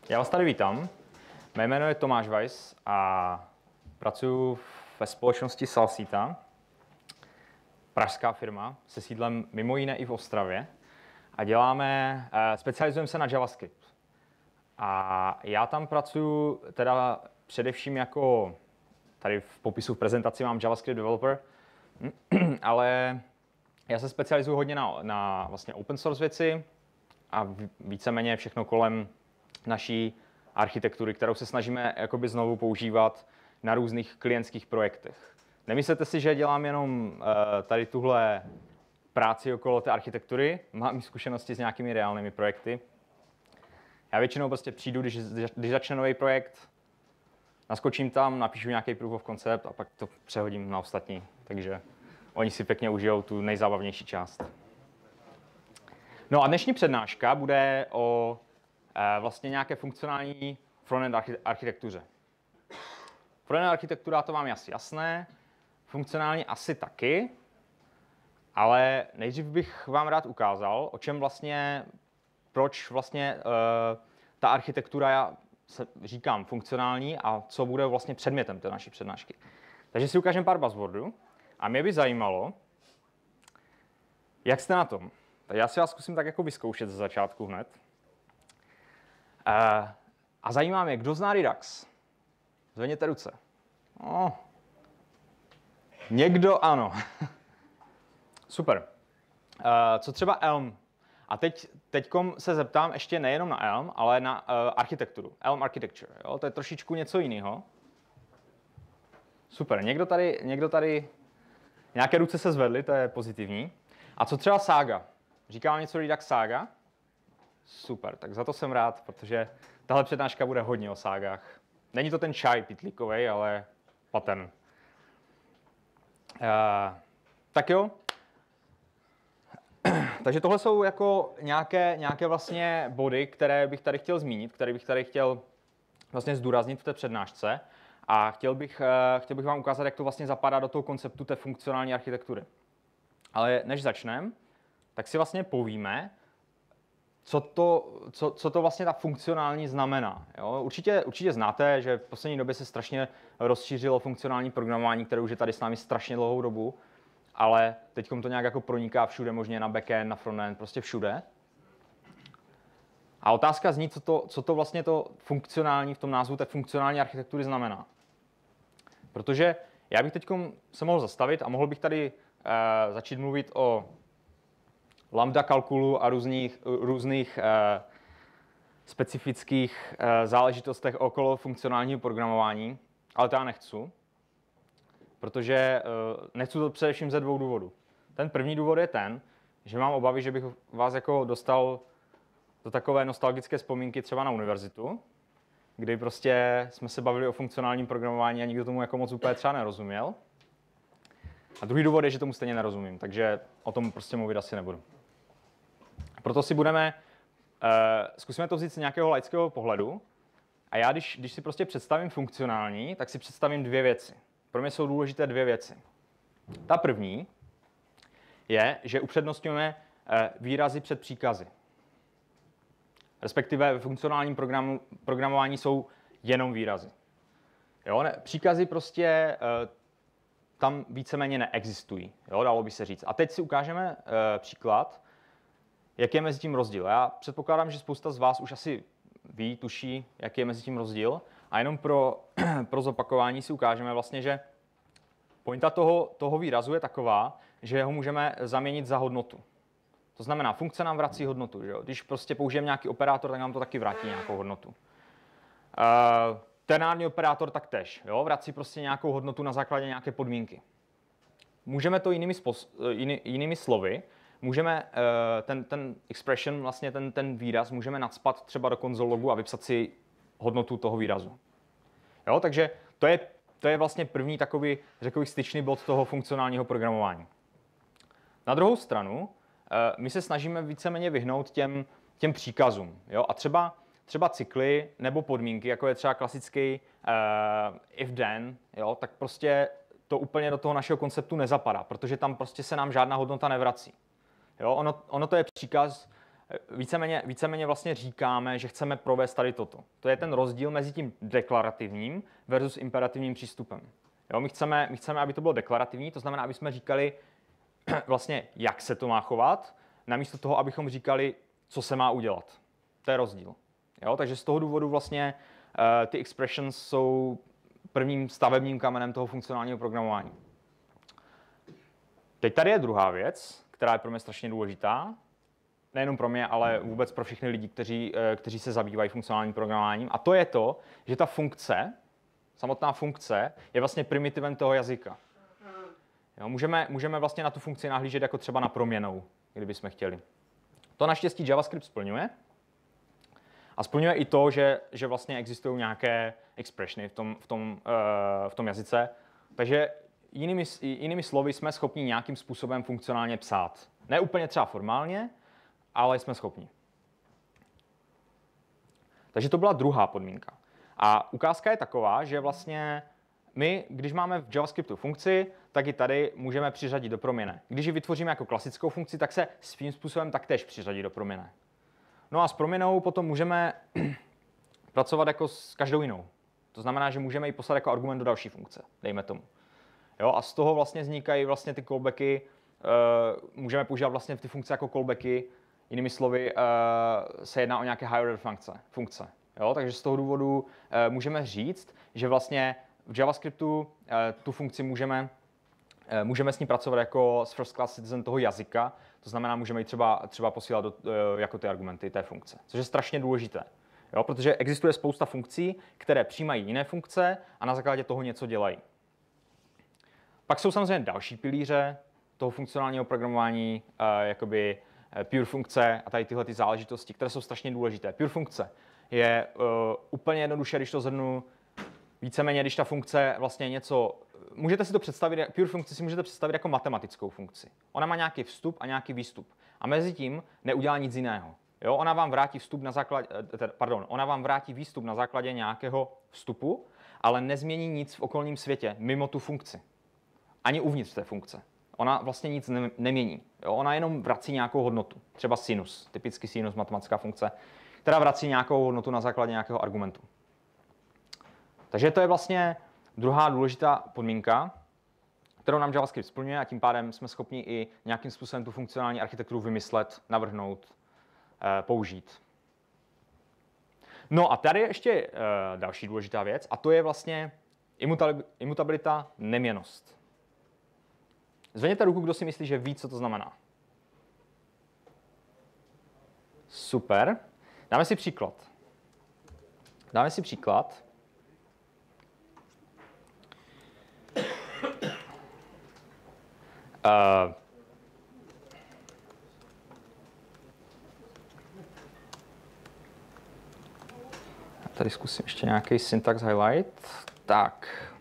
Já vás tady vítám. Mé jméno je Tomáš Weiss a pracuji ve společnosti Salsita, pražská firma se sídlem mimo jiné i v Ostravě a specializujeme se na JavaScript. A já tam pracuji teda především jako, tady v popisu v prezentaci mám JavaScript developer, ale já se specializuji hodně na vlastně open source věci a víceméně všechno kolem naší architektury, kterou se snažíme jakoby znovu používat na různých klientských projektech. Nemyslete si, že dělám jenom tady tuhle práci okolo té architektury, mám zkušenosti s nějakými reálnými projekty. Já většinou prostě přijdu, když začne nový projekt, naskočím tam, napíšu nějaký proof of concept a pak to přehodím na ostatní. Takže oni si pěkně užijou tu nejzábavnější část. No a dnešní přednáška bude o vlastně nějaké funkcionální frontend architektuře. Frontend architektura, to vám je asi jasné, funkcionální asi taky, ale nejdřív bych vám rád ukázal, proč vlastně ta architektura, já říkám funkcionální a co bude vlastně předmětem té naší přednášky. Takže si ukážeme pár buzzwordů a mě by zajímalo, jak jste na tom. Tak já si vás zkusím tak jako vyzkoušet ze začátku hned. A zajímá mě, kdo zná Redux? Zvedněte ruce. Někdo ano. Super. Co třeba Elm? A teďkom se zeptám ještě nejenom na Elm, ale na architekturu. Elm Architecture. Jo? To je trošičku něco jiného. Super. Někdo tady, nějaké ruce se zvedly, to je pozitivní. A co třeba Saga? Říká vám něco Redux Saga? Super, tak za to jsem rád, protože tahle přednáška bude hodně o ságách. Není to ten čaj pitlíkovej, ale pattern. Tak jo. Takže tohle jsou jako nějaké vlastně body, které bych tady chtěl zmínit, které bych tady chtěl vlastně zdůraznit v té přednášce. A chtěl bych vám ukázat, jak to vlastně zapadá do toho konceptu té funkcionální architektury. Ale než začneme, tak si vlastně povíme, co to vlastně ta funkcionální znamená. Jo? Určitě znáte, že v poslední době se strašně rozšířilo funkcionální programování, které už je tady s námi strašně dlouhou dobu, ale teď to nějak jako proniká všude, možně na backend, na frontend, prostě všude. A otázka zní, co to vlastně to funkcionální v tom názvu té funkcionální architektury znamená. Protože já bych teď se mohl zastavit a mohl bych tady začít mluvit o lambda kalkulu a různých specifických záležitostech okolo funkcionálního programování, ale to já nechci, protože nechci to především ze dvou důvodů. Ten první důvod je ten, že mám obavy, že bych vás jako dostal do takové nostalgické vzpomínky třeba na univerzitu, kdy prostě jsme se bavili o funkcionálním programování a nikdo tomu jako moc úplně třeba nerozuměl. A druhý důvod je, že tomu stejně nerozumím, takže o tom prostě mluvit asi nebudu. Proto si zkusíme to vzít z nějakého laického pohledu. A já, když si prostě představím funkcionální, tak si představím dvě věci. Pro mě jsou důležité dvě věci. Ta první je, že upřednostňujeme výrazy před příkazy. Respektive ve funkcionálním programování jsou jenom výrazy. Jo? Příkazy prostě tam víceméně neexistují, jo? Dalo by se říct. A teď si ukážeme příklad, jaký je mezi tím rozdíl. Já předpokládám, že spousta z vás už asi ví, tuší, jaký je mezi tím rozdíl. A jenom pro zopakování si ukážeme vlastně, že pointa toho výrazu je taková, že ho můžeme zaměnit za hodnotu. To znamená, funkce nám vrací hodnotu. Že jo? Když prostě použijeme nějaký operátor, tak nám to taky vrátí nějakou hodnotu. Ternární operátor taktéž. Jo? Vrací prostě nějakou hodnotu na základě nějaké podmínky. Můžeme to jinými slovy, můžeme ten expression, vlastně ten výraz, můžeme nacpat třeba do console logu a vypsat si hodnotu toho výrazu. Jo? Takže to je vlastně první takový, řekl bych, styčný bod toho funkcionálního programování. Na druhou stranu, my se snažíme víceméně vyhnout těm příkazům. Jo? A třeba cykly nebo podmínky, jako je třeba klasický if then, jo? Tak prostě to úplně do toho našeho konceptu nezapadá, protože tam prostě se nám žádná hodnota nevrací. Jo? Ono to je příkaz, víceméně vlastně říkáme, že chceme provést tady toto. To je ten rozdíl mezi tím deklarativním versus imperativním přístupem. Jo, my chceme, aby to bylo deklarativní, to znamená, aby jsme říkali vlastně, jak se to má chovat, namísto toho, abychom říkali, co se má udělat. To je rozdíl. Jo, takže z toho důvodu vlastně ty expressions jsou prvním stavebním kamenem toho funkcionálního programování. Teď tady je druhá věc, která je pro mě strašně důležitá. Nejenom pro mě, ale vůbec pro všechny lidi, kteří se zabývají funkcionálním programováním. A to je to, že ta funkce, samotná funkce, je vlastně primitivem toho jazyka. Jo, můžeme vlastně na tu funkci nahlížet jako třeba na proměnnou, kdybychom chtěli. To naštěstí JavaScript splňuje. A splňuje i to, že vlastně existují nějaké expressiony v tom jazyce. Takže jinými slovy jsme schopni nějakým způsobem funkcionálně psát. Ne úplně třeba formálně, ale jsme schopni. Takže to byla druhá podmínka. A ukázka je taková, že vlastně my, když máme v JavaScriptu funkci, tak i tady můžeme přiřadit do proměnné. Když ji vytvoříme jako klasickou funkci, tak se svým způsobem taktéž přiřadí do proměnné. No a s proměnnou potom můžeme pracovat jako s každou jinou. To znamená, že můžeme ji poslat jako argument do další funkce, dejme tomu. Jo, a z toho vlastně vznikají vlastně ty callbacky, můžeme používat vlastně ty funkce jako callbacky, jinými slovy se jedná o nějaké higher order funkce. Jo, takže z toho důvodu můžeme říct, že vlastně v JavaScriptu tu funkci můžeme s ní pracovat jako s first class citizen toho jazyka, to znamená, můžeme ji třeba posílat jako ty argumenty té funkce, což je strašně důležité. Jo, protože existuje spousta funkcí, které přijímají jiné funkce a na základě toho něco dělají. Pak jsou samozřejmě další pilíře toho funkcionálního programování, jakoby pure funkce a tady tyhle ty záležitosti, které jsou strašně důležité. Pure funkce je úplně jednoduše, když to zhrnu, víceméně, když ta funkce vlastně něco... Můžete si to představit, pure funkci si můžete představit jako matematickou funkci. Ona má nějaký vstup a nějaký výstup. A mezi tím neudělá nic jiného. Jo? Ona vám vrátí výstup na základě nějakého vstupu, ale nezmění nic v okolním světě mimo tu funkci. Ani uvnitř té funkce. Ona vlastně nic nemění. Jo? Ona jenom vrací nějakou hodnotu. Třeba sinus, typický sinus, matematická funkce, která vrací nějakou hodnotu na základě nějakého argumentu. Takže to je vlastně druhá důležitá podmínka, kterou nám JavaScript splňuje a tím pádem jsme schopni i nějakým způsobem tu funkcionální architekturu vymyslet, navrhnout, použít. No a tady je ještě další důležitá věc a to je vlastně imutabilita, neměnnost. Zvedněte ruku, kdo si myslí, že ví, co to znamená. Super. Dáme si příklad. Tady zkusím ještě nějaký syntax highlight. Tak.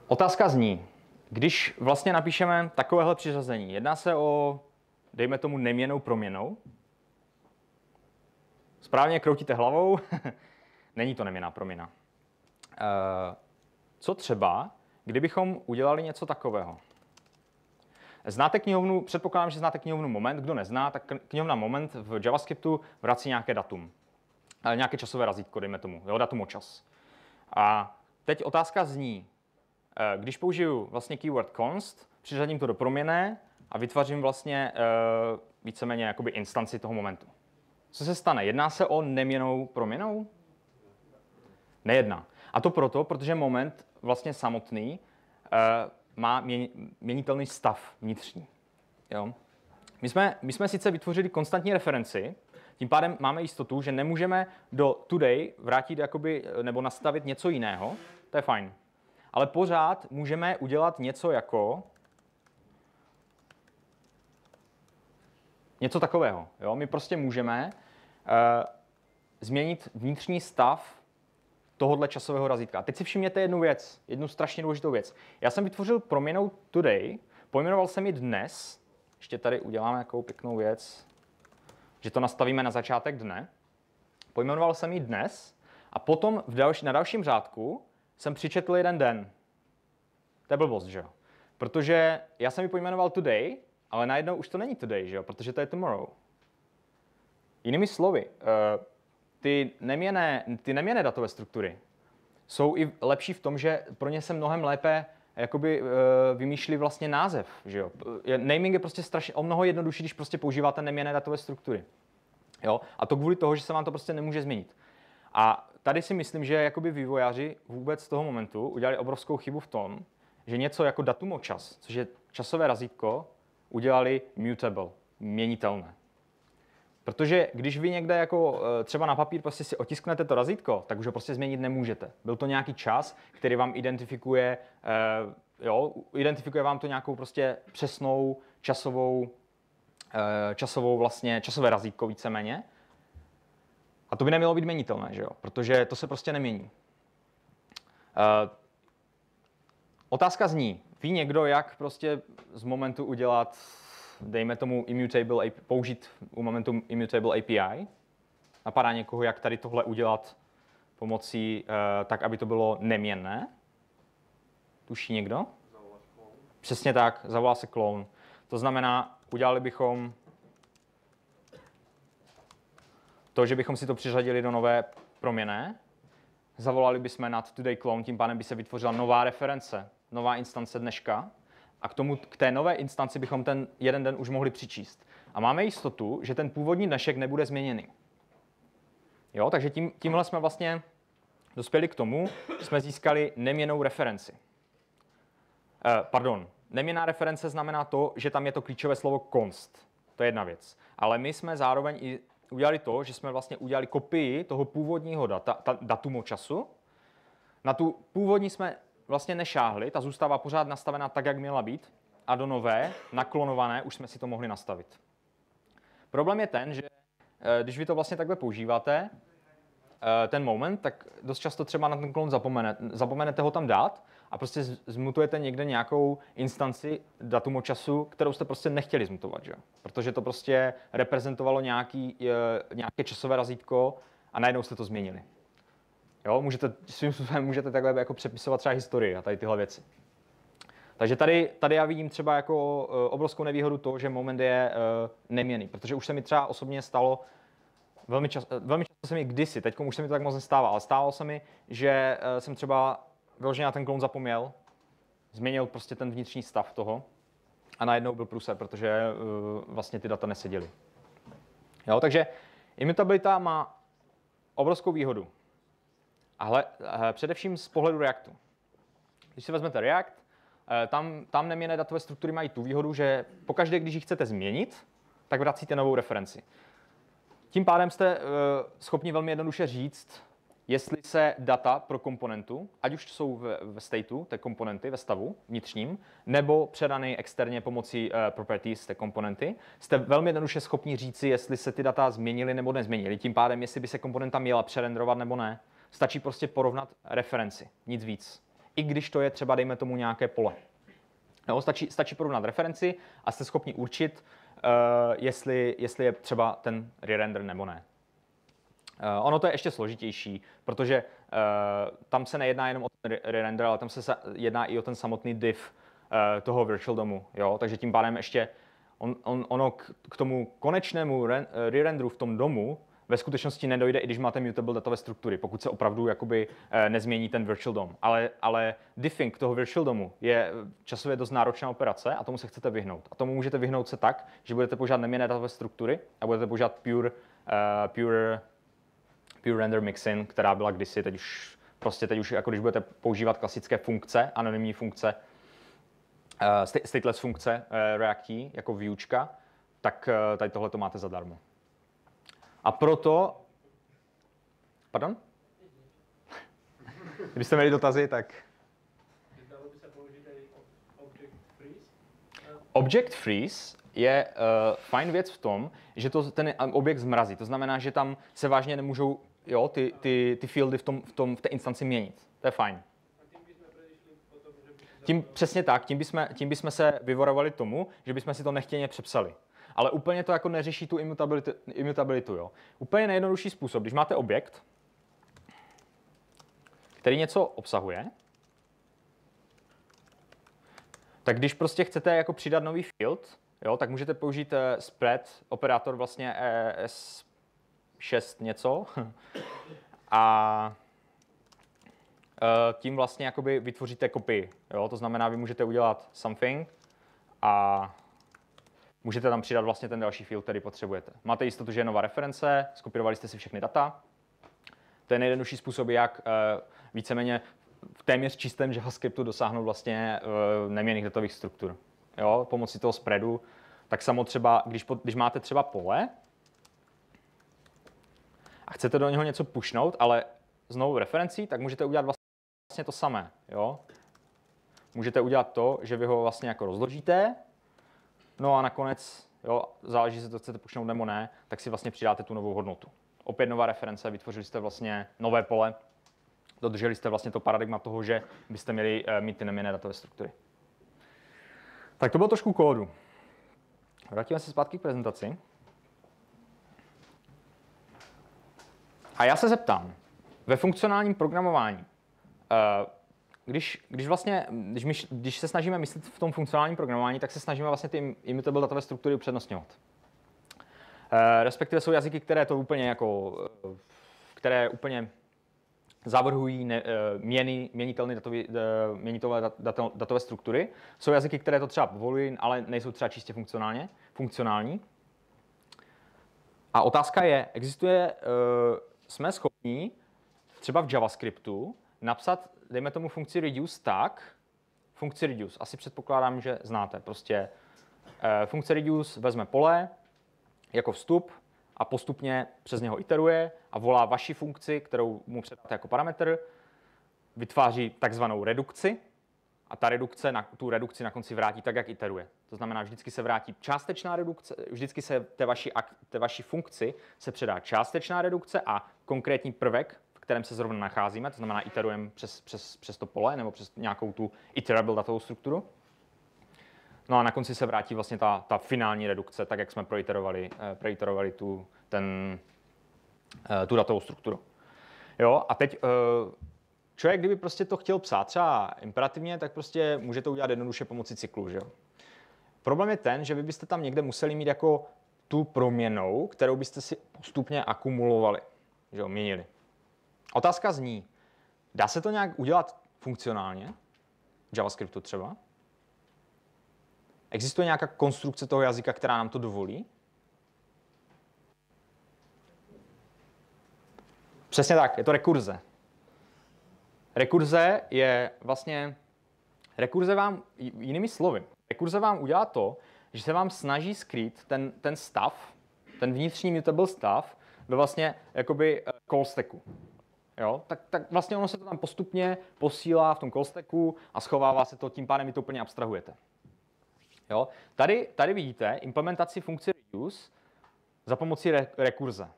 Otázka zní, když vlastně napíšeme takovéhle přiřazení, jedná se o, dejme tomu, neměnnou proměnnou. Správně kroutíte hlavou, není to neměnná proměna. Co třeba, kdybychom udělali něco takového? Znáte knihovnu, předpokládám, že znáte knihovnu Moment, kdo nezná, tak knihovna Moment v JavaScriptu vrací nějaké datum. Nějaké časové razítko, dejme tomu, jo, datum o čas. A teď otázka zní, když použiju vlastně keyword const, přiřadím to do proměnné a vytvořím vlastně víceméně jakoby instanci toho momentu. Co se stane? Jedná se o neměnnou proměnou? Nejedná. A to proto, protože moment vlastně samotný má měnitelný stav vnitřní. Jo? My jsme sice vytvořili konstantní referenci, tím pádem máme jistotu, že nemůžeme do today vrátit jakoby, nebo nastavit něco jiného, to je fajn. Ale pořád můžeme udělat něco jako něco takového. Jo? My prostě můžeme změnit vnitřní stav tohohle časového razítka. A teď si všimněte jednu strašně důležitou věc. Já jsem vytvořil proměnnou today, pojmenoval jsem ji dnes, ještě tady uděláme takovou pěknou věc, že to nastavíme na začátek dne. Pojmenoval jsem ji dnes a potom na dalším řádku jsem přičetl jeden den. To je blbost, že jo? Protože já jsem ji pojmenoval today, ale najednou už to není today, že jo? Protože to je tomorrow. Jinými slovy, ty neměnné datové struktury jsou i lepší v tom, že pro ně se mnohem lépe jakoby vymýšlí vlastně název, že jo? Naming je prostě strašně o mnoho jednodušší, když prostě používáte neměnné datové struktury. Jo? A to kvůli toho, že se vám to prostě nemůže změnit. A tady si myslím, že jakoby vývojáři vůbec z toho momentu udělali obrovskou chybu v tom, že něco jako datum o čas, což je časové razítko, udělali mutable, měnitelné. Protože když vy někde jako třeba na papír prostě si otisknete to razítko, tak už ho prostě změnit nemůžete. Byl to nějaký čas, který vám identifikuje, identifikuje vám to nějakou prostě přesnou časové razítko víceméně. A to by nemělo být měnitelné, že jo? Protože to se prostě nemění. Otázka zní, ví někdo, jak prostě z momentu udělat, dejme tomu použít u momentu immutable API? Napadá někoho, jak tady tohle udělat pomocí tak, aby to bylo neměnné? Tuší někdo? Přesně tak, zavolá se clone. To znamená, udělali bychom to, že bychom si to přiřadili do nové proměnné, zavolali bychom nad today clone, tím pádem by se vytvořila nová reference, nová instance dneška a k té nové instanci bychom ten jeden den už mohli přičíst. A máme jistotu, že ten původní dnešek nebude změněný. Jo, takže tímhle jsme vlastně dospěli k tomu, že jsme získali neměnnou referenci. Neměnná reference znamená to, že tam je to klíčové slovo const. To je jedna věc. Ale my jsme zároveň i udělali to, že jsme vlastně udělali kopii toho původního datumu času. Na tu původní jsme vlastně nešáhli, ta zůstává pořád nastavená tak, jak měla být. A do nové, naklonované, už jsme si to mohli nastavit. Problém je ten, že když vy to vlastně takhle používáte, ten moment, tak dost často třeba na ten klon zapomenete ho tam dát a prostě zmutujete někde nějakou instanci datumu času, kterou jste prostě nechtěli zmutovat, že? Protože to prostě reprezentovalo nějaké časové razítko a najednou jste to změnili. Jo, svým způsobem můžete takhle jako přepisovat třeba historii a tady tyhle věci. Takže tady já vidím třeba jako obrovskou nevýhodu toho, že moment je neměnný, protože už se mi třeba osobně stalo, velmi často se mi kdysi, teď už se mi to tak moc nestává, ale stávalo se mi, že jsem třeba vyloženě na ten klon zapomněl, změnil prostě ten vnitřní stav toho a najednou byl průser, protože vlastně ty data neseděly. Jo, takže immutabilita má obrovskou výhodu. Ale především z pohledu Reactu. Když si vezmete React, tam neměnné datové struktury mají tu výhodu, že pokaždé, když ji chcete změnit, tak vracíte novou referenci. Tím pádem jste schopni velmi jednoduše říct, jestli se data pro komponentu, ať už jsou ve stateu té komponenty, ve stavu vnitřním, nebo předaný externě pomocí properties té komponenty, jste velmi jednoduše schopni říci, jestli se ty data změnily nebo nezměnily. Tím pádem, jestli by se komponenta měla přerenderovat nebo ne. Stačí prostě porovnat referenci, nic víc. I když to je třeba, dejme tomu, nějaké pole. No, stačí porovnat referenci a jste schopni určit, jestli je třeba ten re-render nebo ne. Ono to je ještě složitější, protože tam se nejedná jenom o ten re-render, ale tam se jedná i o ten samotný div toho virtual domu. Jo? Takže tím pádem ještě ono k tomu konečnému re-renderu v tom domu ve skutečnosti nedojde, i když máte mutable datové struktury, pokud se opravdu jakoby nezmění ten virtual DOM. Ale diffing toho virtual domu je časově dost náročná operace a tomu se chcete vyhnout. A tomu můžete vyhnout se tak, že budete používat neměnné datové struktury a budete používat pure render mixin, která byla kdysi, teď už jako když budete používat klasické funkce, anonymní funkce, stateless funkce Reactí jako viewčka, tak tady tohle to máte zadarmo. A proto... Pardon? Kdybyste měli dotazy, tak... Dalo by se použít i object freeze? Object freeze je fajn věc v tom, že to ten objekt zmrazí. To znamená, že tam se vážně nemůžou ty fieldy v té instanci měnit. To je fajn. A tím bychom předešli potom, že by Přesně tak, tím bychom se vyvarovali tomu, že bychom si to nechtěně přepsali. Ale úplně to jako neřeší tu immutabilitu. Jo. Úplně nejjednodušší způsob, když máte objekt, který něco obsahuje, tak když prostě chcete jako přidat nový field, jo, tak můžete použít spread, operátor vlastně S6 něco a tím vlastně jakoby vytvoříte kopii. Jo? To znamená, vy můžete udělat something a můžete tam přidat vlastně ten další field, který potřebujete. Máte jistotu, že je nová reference, skopírovali jste si všechny data. To je nejjednodušší způsob, jak víceméně v téměř čistém JavaScriptu dosáhnout vlastně neměnných datových struktur. Jo? Pomocí toho spreadu. Tak samo třeba, když máte třeba pole a chcete do něho něco pushnout, ale s novou referencí, tak můžete udělat vlastně to samé. Jo? Můžete udělat to, že vy ho vlastně jako rozložíte, no a nakonec, jo, záleží se, to chcete pushnout nebo ne, tak si vlastně přidáte tu novou hodnotu. Opět nová reference, vytvořili jste vlastně nové pole, dodrželi jste vlastně to paradigma toho, že byste měli mít ty neměnné datové struktury. Tak to bylo trošku kódu. Vrátíme se zpátky k prezentaci. A já se zeptám, ve funkcionálním programování, když se snažíme myslet v tom funkcionálním programování, tak se snažíme vlastně ty immutable datové struktury upřednostňovat. Respektive jsou jazyky, které to úplně jako, které úplně zavrhují měnitelné datové struktury. Jsou jazyky, které to třeba povolují, ale nejsou třeba čistě funkcionální. A otázka je, jsme schopni třeba v JavaScriptu napsat, dejme tomu funkci reduce funkci reduce, asi předpokládám, že znáte, prostě funkce reduce vezme pole jako vstup a postupně přes něho iteruje a volá vaši funkci, kterou mu předáte jako parametr, vytváří takzvanou redukci a tu redukci na konci vrátí tak, jak iteruje. To znamená, vždycky se vrátí částečná redukce, vždycky se té vaší funkci se předá částečná redukce a konkrétní prvek, v kterém se zrovna nacházíme, to znamená iterujeme přes to pole nebo přes nějakou tu iterable datovou strukturu. No a na konci se vrátí vlastně ta finální redukce, tak jak jsme proiterovali tu datovou strukturu. Jo, a teď člověk, kdyby prostě to chtěl psát třeba imperativně, tak prostě může to udělat jednoduše pomocí cyklu. Že jo? Problém je ten, že vy byste tam někde museli mít jako tu proměnnou, kterou byste si postupně akumulovali, že jo, měnili. Otázka zní, dá se to nějak udělat funkcionálně, v JavaScriptu třeba? Existuje nějaká konstrukce toho jazyka, která nám to dovolí? Přesně tak, je to rekurze. Rekurze vám, jinými slovy, rekurze vám udělá to, že se vám snaží skrýt ten stav, ten vnitřní mutable stav ve vlastně jakoby call stacku. Jo? Tak vlastně ono se to tam postupně posílá v tom call stacku a schovává se to, tím pádem vy to úplně abstrahujete. Jo? Tady vidíte implementaci funkce reduce za pomocí rekurze.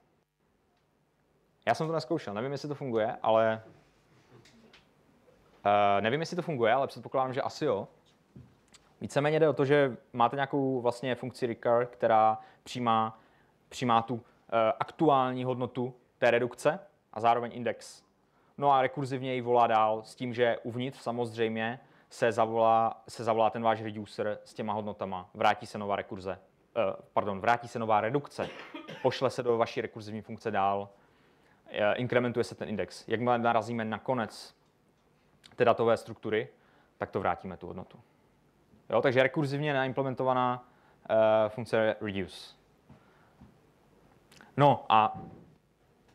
Já jsem to nezkoušel, nevím, jestli to funguje, ale předpokládám, že asi jo. Víceméně jde o to, že máte nějakou vlastně funkci recur, která přijímá tu aktuální hodnotu té redukce a zároveň index. No a rekurzivně ji volá dál s tím, že uvnitř samozřejmě se zavolá ten váš reducer s těma hodnotama. Vrátí se nová redukce. Pošle se do vaší rekurzivní funkce dál. Inkrementuje se ten index. Jakmile narazíme na konec té datové struktury, tak to vrátíme tu hodnotu. Jo, takže rekurzivně naimplementovaná funkce reduce. No a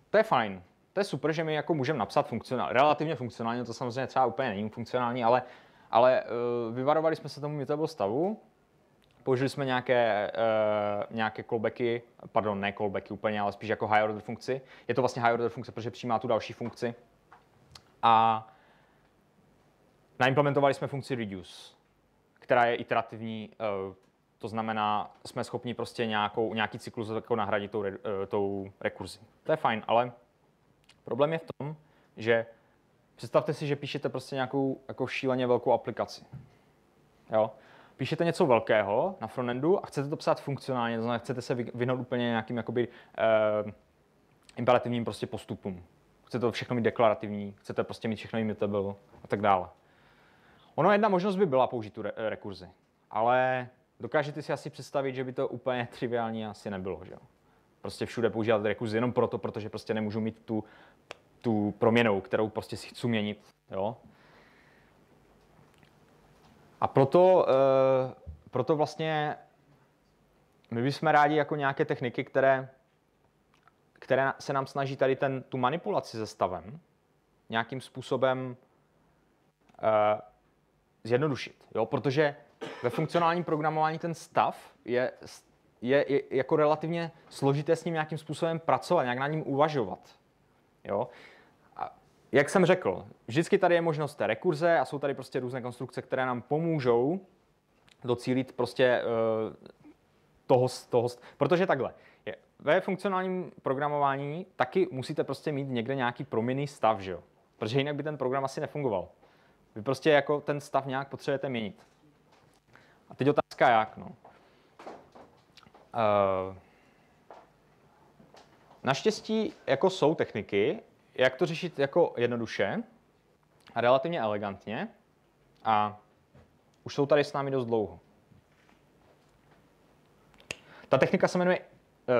to je fajn. To je super, že my jako můžeme napsat relativně funkcionálně, to samozřejmě třeba úplně není funkcionální, ale vyvarovali jsme se tomu mutable stavu, použili jsme nějaké callbacky, pardon, ne callbacky úplně, ale spíš jako high order funkci. Je to vlastně high order funkce, protože přijímá tu další funkci. A naimplementovali jsme funkci reduce, která je iterativní, to znamená, jsme schopni prostě nějaký cyklus jako nahradit tou rekurzí. To je fajn, ale problém je v tom, že představte si, že píšete prostě nějakou jako šíleně velkou aplikaci. Jo? Píšete něco velkého na frontendu a chcete to psát funkcionálně, to znamená, chcete se vyhnout úplně nějakým jakoby, imperativním prostě postupům. Chcete to všechno mít deklarativní, chcete prostě mít všechno immutable a tak dále. Ono jedna možnost by byla použít tu rekurzi, ale dokážete si asi představit, že by to úplně triviální asi nebylo, že jo? Prostě všude používat rekurzi jenom proto, protože prostě nemůžu mít tu proměnou, kterou prostě si chci měnit, jo? A proto vlastně my bychom rádi jako nějaké techniky, které se nám snaží tady tu manipulaci se stavem nějakým způsobem zjednodušit. Jo? Protože ve funkcionálním programování ten stav je jako relativně složité s ním nějakým způsobem pracovat, nějak na ním uvažovat. Jo? A jak jsem řekl, vždycky tady je možnost té rekurze a jsou tady prostě různé konstrukce, které nám pomůžou docílit prostě toho, protože takhle, ve funkcionálním programování taky musíte prostě mít někde nějaký proměnný stav, že jo? Protože jinak by ten program asi nefungoval. Vy prostě jako ten stav nějak potřebujete měnit. A teď otázka jak, no. Naštěstí jako jsou techniky, jak to řešit jako jednoduše a relativně elegantně a už jsou tady s námi dost dlouho. Ta technika se jmenuje,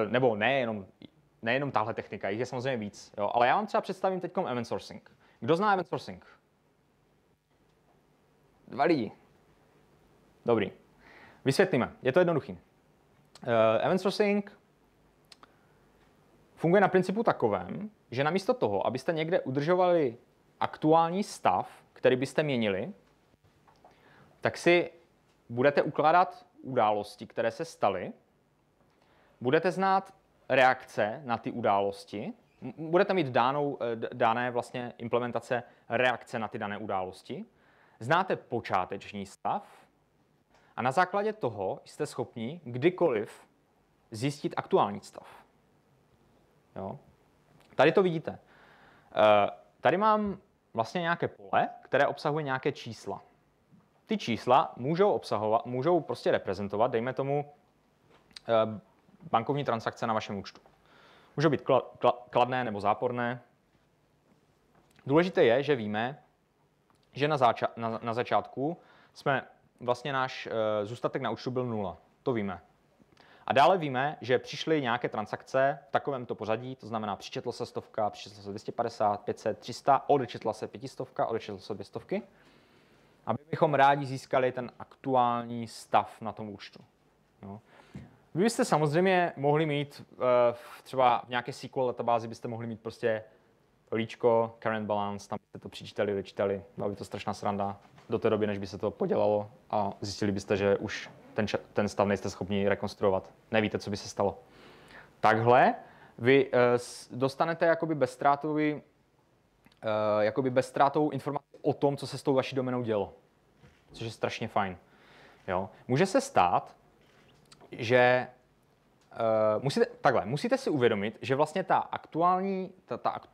nebo nejenom tahle technika, jich je samozřejmě víc, jo, ale já vám třeba představím teď event sourcing. Kdo zná event sourcing? 2 lidi. Dobrý. Vysvětlíme. Je to jednoduchý. Event sourcing funguje na principu takovém, že namísto toho, abyste někde udržovali aktuální stav, který byste měnili, tak si budete ukládat události, které se staly, budete znát reakce na ty události, budete mít dané vlastně implementace reakce na ty dané události, znáte počáteční stav a na základě toho jste schopni kdykoliv zjistit aktuální stav. Jo? Tady to vidíte. Tady mám vlastně nějaké pole, které obsahuje nějaké čísla. Ty čísla můžou prostě reprezentovat, dejme tomu, bankovní transakce na vašem účtu. Můžou být kladné nebo záporné. Důležité je, že víme, že na začátku jsme vlastně náš zůstatek na účtu byl 0. To víme. A dále víme, že přišly nějaké transakce v takovémto pořadí, to znamená přičetlo se 100, přičetlo se 250, 500, 300, odečetla se 500, odečetlo se 200, aby bychom rádi získali ten aktuální stav na tom účtu. Jo. Vy byste samozřejmě mohli mít třeba v nějaké SQL databázi byste mohli mít prostě líčko, current balance, tam byste to přičítali, vyčítali, byla by to strašná sranda do té doby, než by se to podělalo a zjistili byste, že už ten stav nejste schopni rekonstruovat. Nevíte, co by se stalo. Takhle vy dostanete jakoby bezztrátovou informaci o tom, co se s tou vaší doménou dělo. Což je strašně fajn. Jo. Může se stát, že musíte si uvědomit, že vlastně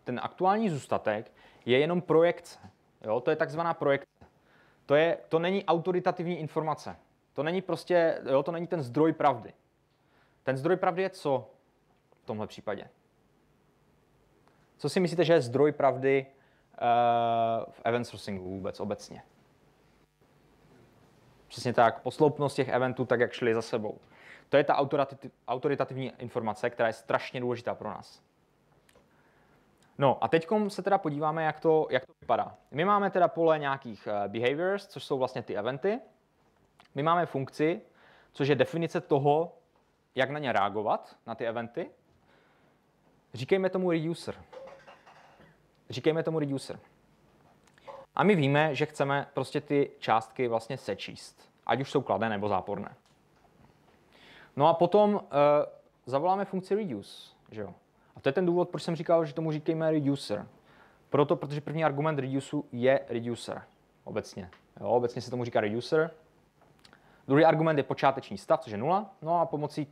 ten aktuální zůstatek je jenom projekce. Jo? To je takzvaná projekce. To není autoritativní informace. To není to není ten zdroj pravdy. Ten zdroj pravdy je co v tomhle případě? Co si myslíte, že je zdroj pravdy v event sourcingu vůbec obecně? Přesně tak, posloupnost těch eventů, tak jak šli za sebou. To je ta autoritativní informace, která je strašně důležitá pro nás. No a teď se teda podíváme, jak to vypadá. My máme teda pole nějakých behaviors, což jsou vlastně ty eventy. My máme funkci, což je definice toho, jak na ně reagovat, na ty eventy. Říkejme tomu reducer. A my víme, že chceme prostě ty částky vlastně sečíst, ať už jsou kladné nebo záporné. No a potom zavoláme funkci reduce, že jo? A to je ten důvod, proč jsem říkal, že tomu říkejme reducer. Protože první argument reduceu je reducer obecně. Jo, obecně se tomu říká reducer. Druhý argument je počáteční stav, což je 0. No a pomocí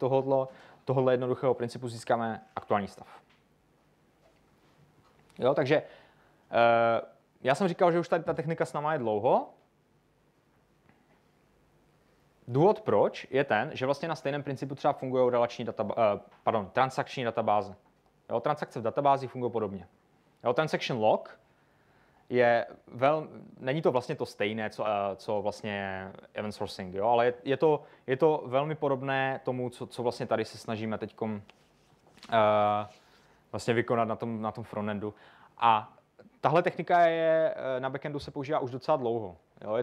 tohohle jednoduchého principu získáme aktuální stav. Jo, takže já jsem říkal, že už tady ta technika s náma je dlouho. Důvod proč je ten, že vlastně na stejném principu třeba fungují transakční databáze. Jo, transakce v databázi fungují podobně. Jo, transaction log není to vlastně to stejné, co vlastně event sourcing, jo? Ale je to velmi podobné tomu, co vlastně tady se snažíme teď vlastně vykonat na tom frontendu. A tahle technika na backendu se používá už docela dlouho. Jo?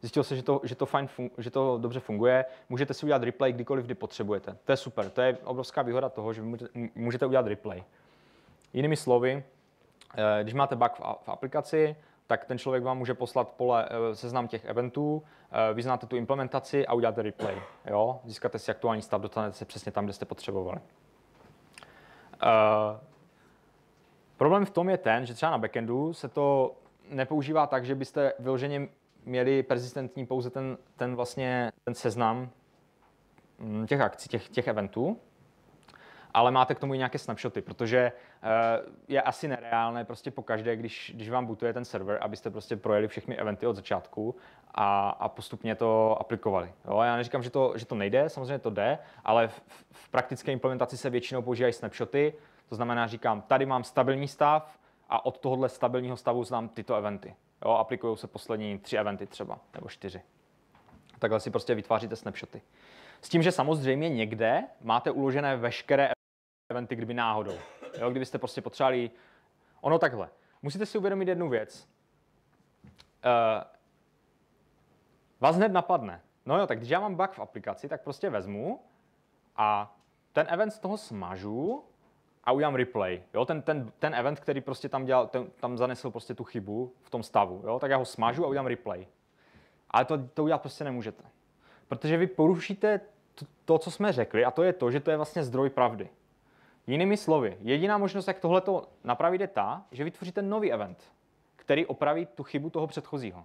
Zjistilo se, že to dobře funguje. Můžete si udělat replay kdykoliv, kdy potřebujete. To je super. To je obrovská výhoda toho, že můžete udělat replay. Jinými slovy, když máte bug v aplikaci, tak ten člověk vám může poslat seznam těch eventů, vyznáte tu implementaci a uděláte replay. Jo? Získáte si aktuální stav, dostanete se přesně tam, kde jste potřebovali. Problém v tom je ten, že třeba na backendu se to nepoužívá tak, že byste vyloženě měli persistentní pouze ten seznam těch akcí, těch eventů, ale máte k tomu i nějaké snapshoty, protože je asi nereálné prostě pokaždé, když vám bootuje ten server, abyste prostě projeli všechny eventy od začátku a postupně to aplikovali. Jo? Já neříkám, že to nejde, samozřejmě to jde, ale v praktické implementaci se většinou používají snapshoty, to znamená, říkám, tady mám stabilní stav a od tohohle stabilního stavu znám tyto eventy. Jo? Aplikují se poslední 3 eventy třeba, nebo 4. Takhle si prostě vytváříte snapshoty. S tím, že samozřejmě někde máte uložené veškeré eventy, kdyby náhodou. Jo, kdybyste prostě potřebovali... Ono takhle. Musíte si uvědomit jednu věc. Vás hned napadne. No jo, tak když já mám bug v aplikaci, tak prostě vezmu a ten event z toho smažu a udělám replay. Jo, ten event, který prostě tam dělal, tam zanesl prostě tu chybu v tom stavu. Jo, tak já ho smažu a udělám replay. Ale to udělat prostě nemůžete. Protože vy porušíte to, co jsme řekli, a to je to, že to je vlastně zdroj pravdy. Jinými slovy, jediná možnost, jak tohleto napravit, je ta, že vytvoříte nový event, který opraví tu chybu toho předchozího.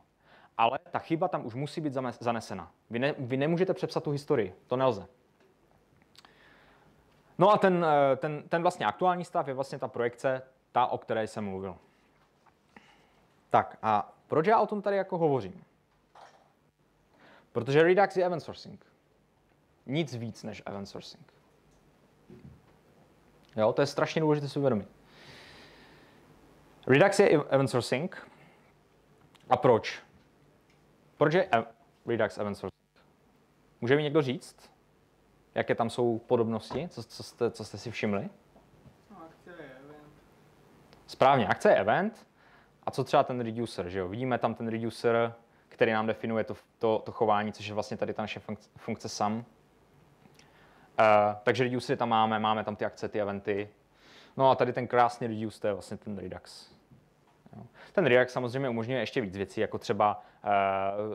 Ale ta chyba tam už musí být zanesena. Vy nemůžete přepsat tu historii, to nelze. No a ten vlastně aktuální stav je vlastně ta projekce, ta, o které jsem mluvil. Tak a proč já o tom tady jako hovořím? Protože Redux je event sourcing. Nic víc než event sourcing. Jo, to je strašně důležité si uvědomit. Redux je event sourcing. A proč? Proč je Redux event sourcing? Může mi někdo říct, jaké tam jsou podobnosti, co jste si všimli? No, akce je event. Správně, akce je event. A co třeba ten reducer, že jo? Vidíme tam ten reducer, který nám definuje to chování, což je vlastně tady ta naše funkce sum. Takže reducery tam máme tam ty akce, ty eventy. No a tady ten krásný reduce, to je vlastně ten Redux. Jo. Ten Redux samozřejmě umožňuje ještě víc věcí, jako třeba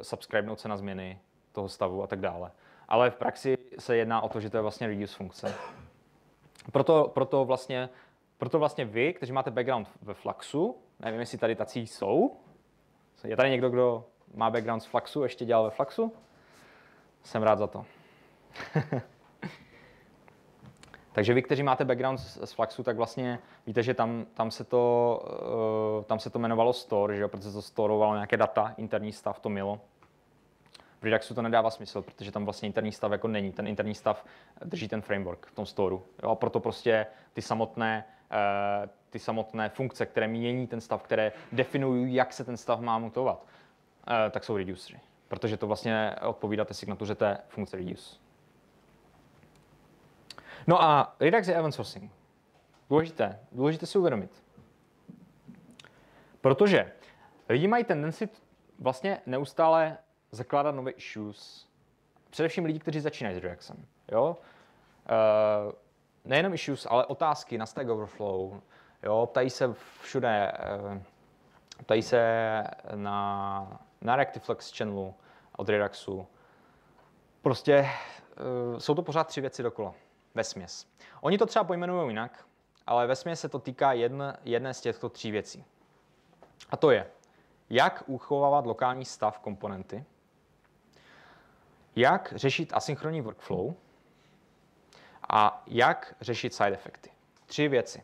subscribenout se na změny toho stavu a tak dále. Ale v praxi se jedná o to, že to je vlastně reduce funkce. Proto vlastně vy, kteří máte background ve Fluxu, nevím, jestli tady tací jsou. Je tady někdo, kdo má background z Fluxu, ještě dělal ve Fluxu? Jsem rád za to. Takže vy, kteří máte background z Fluxu, tak vlastně víte, že tam se to jmenovalo store, že jo? Protože to storovalo nějaké data, interní stav to mělo. V Reduxu to nedává smysl, protože tam vlastně interní stav jako není. Ten interní stav drží ten framework v tom storeu. Jo? A proto prostě ty samotné funkce, které mění ten stav, které definují, jak se ten stav má mutovat, tak jsou reducery. Protože to vlastně odpovídá té signatuře té funkce reduce. No a Redux je event sourcing. Důležité si uvědomit. Protože lidi mají tendenci vlastně neustále zakládat nové issues. Především lidi, kteří začínají s Reduxem. Jo? Nejenom issues, ale otázky na Stack Overflow. Jo? Ptají se všude. Ptají se na Rectiflex channelu od Reduxu. Prostě jsou to pořád 3 věci dokola. Vesměs. Oni to třeba pojmenují jinak, ale vesměs se to týká jedné z těchto 3 věcí. A to je, jak uchovávat lokální stav komponenty, jak řešit asynchronní workflow a jak řešit side efekty. 3 věci,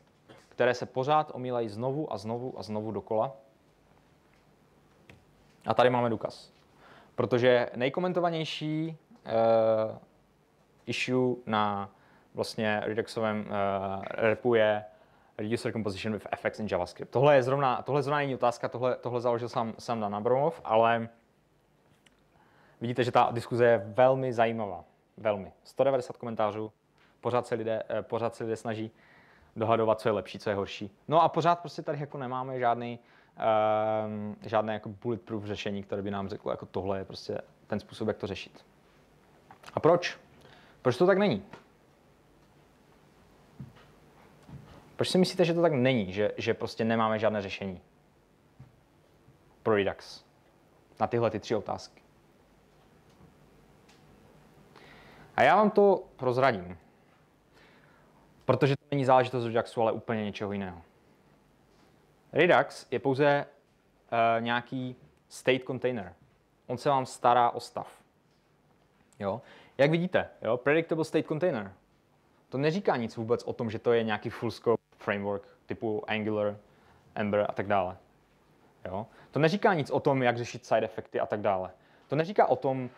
které se pořád omílají znovu a znovu a znovu dokola. A tady máme důkaz. Protože nejkomentovanější issue na vlastně Reduxovém repu je Reducer composition with effects in JavaScript. Tohle zrovna není otázka, tohle založil sám Dan Abramov, ale vidíte, že ta diskuze je velmi zajímavá. Velmi. 190 komentářů, pořád se lidé snaží dohadovat, co je lepší, co je horší. No a pořád prostě tady jako nemáme žádné jako bulletproof řešení, které by nám řeklo, jako tohle je prostě ten způsob, jak to řešit. A proč? Proč to tak není? Proč si myslíte, že to tak není, že prostě nemáme žádné řešení pro Redux na tyhle 3 otázky? A já vám to prozradím, protože to není záležitost Reduxu, ale úplně něčeho jiného. Redux je pouze nějaký state container. On se vám stará o stav. Jo? Jak vidíte, jo? Predictable state container. To neříká nic vůbec o tom, že to je nějaký full scope framework typu Angular, Ember a tak dále. Jo? To neříká nic o tom, jak řešit side efekty a tak dále. To neříká o tom,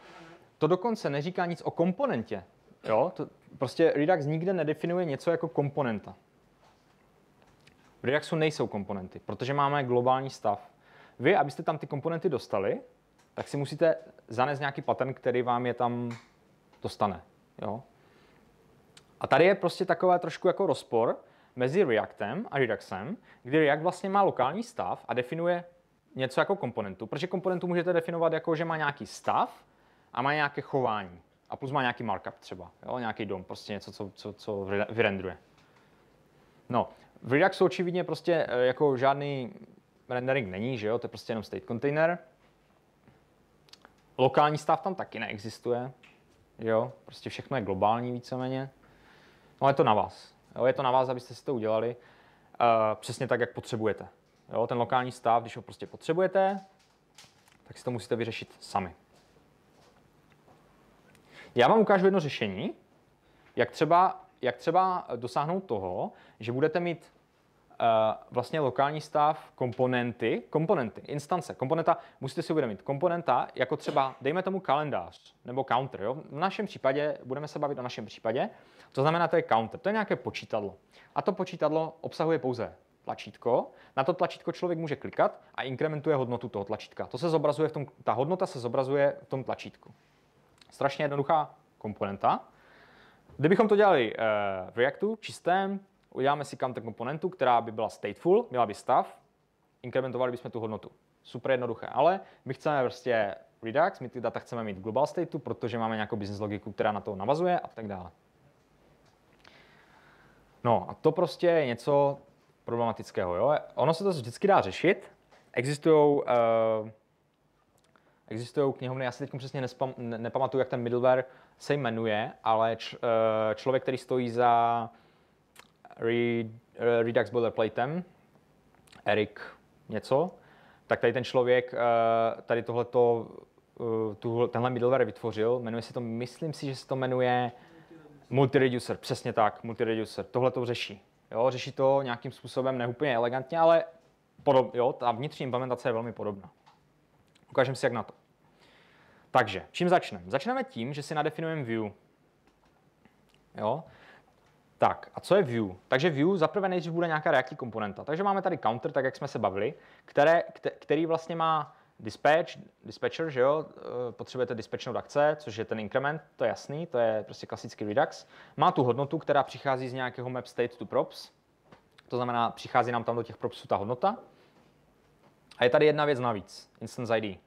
to dokonce neříká nic o komponentě. Jo? To, prostě Redux nikde nedefinuje něco jako komponenta. V Reduxu nejsou komponenty, protože máme globální stav. Vy, abyste tam ty komponenty dostali, tak si musíte zanést nějaký pattern, který vám je tam dostane. Jo? A tady je prostě takové trošku jako rozpor mezi Reactem a Reduxem, kdy React vlastně má lokální stav a definuje něco jako komponentu, protože komponentu můžete definovat jako, že má nějaký stav a má nějaké chování. A plus má nějaký markup třeba, jo? Nějaký DOM, prostě něco, co vyrendruje. No, v Reduxu očividně prostě jako žádný rendering není, že jo? To je prostě jenom state container. Lokální stav tam taky neexistuje, jo? Prostě všechno je globální víceméně. No, je to na vás. Jo? Je to na vás, abyste si to udělali přesně tak, jak potřebujete. Jo? Ten lokální stav, když ho prostě potřebujete, tak si to musíte vyřešit sami. Já vám ukážu jedno řešení, jak třeba dosáhnout toho, že budete mít vlastně lokální stav komponenty, instance. Komponenta, musíte si uvědomit, komponenta jako třeba, dejme tomu kalendář nebo counter. Jo? V našem případě, budeme se bavit o našem případě, to znamená, to je counter, to je nějaké počítadlo. A to počítadlo obsahuje pouze tlačítko, na to tlačítko člověk může klikat a inkrementuje hodnotu toho tlačítka. To se zobrazuje ta hodnota se zobrazuje v tom tlačítku. Strašně jednoduchá komponenta. Kdybychom to dělali v Reactu čistém, uděláme si counter komponentu, která by byla stateful, měla by stav, inkrementovali bychom tu hodnotu. Super jednoduché, ale my chceme prostě Redux, my ty data chceme mít v global stateu, protože máme nějakou business logiku, která na to navazuje a tak dále. No a to prostě je něco problematického. Jo? Ono se to vždycky dá řešit. Existují knihovny, já si teď přesně nepamatuju, jak ten middleware se jmenuje, ale člověk, který stojí za Redux boilerplatem, Erik něco, tak tady ten člověk tady tenhle middleware vytvořil, jmenuje se to, myslím si, že se to jmenuje Multireducer, přesně tak, Multireducer, tohle to řeší. Jo, řeší to nějakým způsobem, ne úplně elegantně, ale ta vnitřní implementace je velmi podobná. Ukážeme si, jak na to. Takže, čím začneme? Začneme tím, že si nadefinujeme view. Jo? Tak, a co je view? Takže view zaprvé nejdřív bude nějaká reakční komponenta. Takže máme tady counter, tak jak jsme se bavili, který vlastně má dispatcher, že jo? Potřebujete dispatchnout akce, což je ten increment, to je jasný, to je prostě klasický Redux. Má tu hodnotu, která přichází z nějakého map state to props. To znamená, přichází nám tam do těch propsů ta hodnota. A je tady jedna věc navíc, instance ID.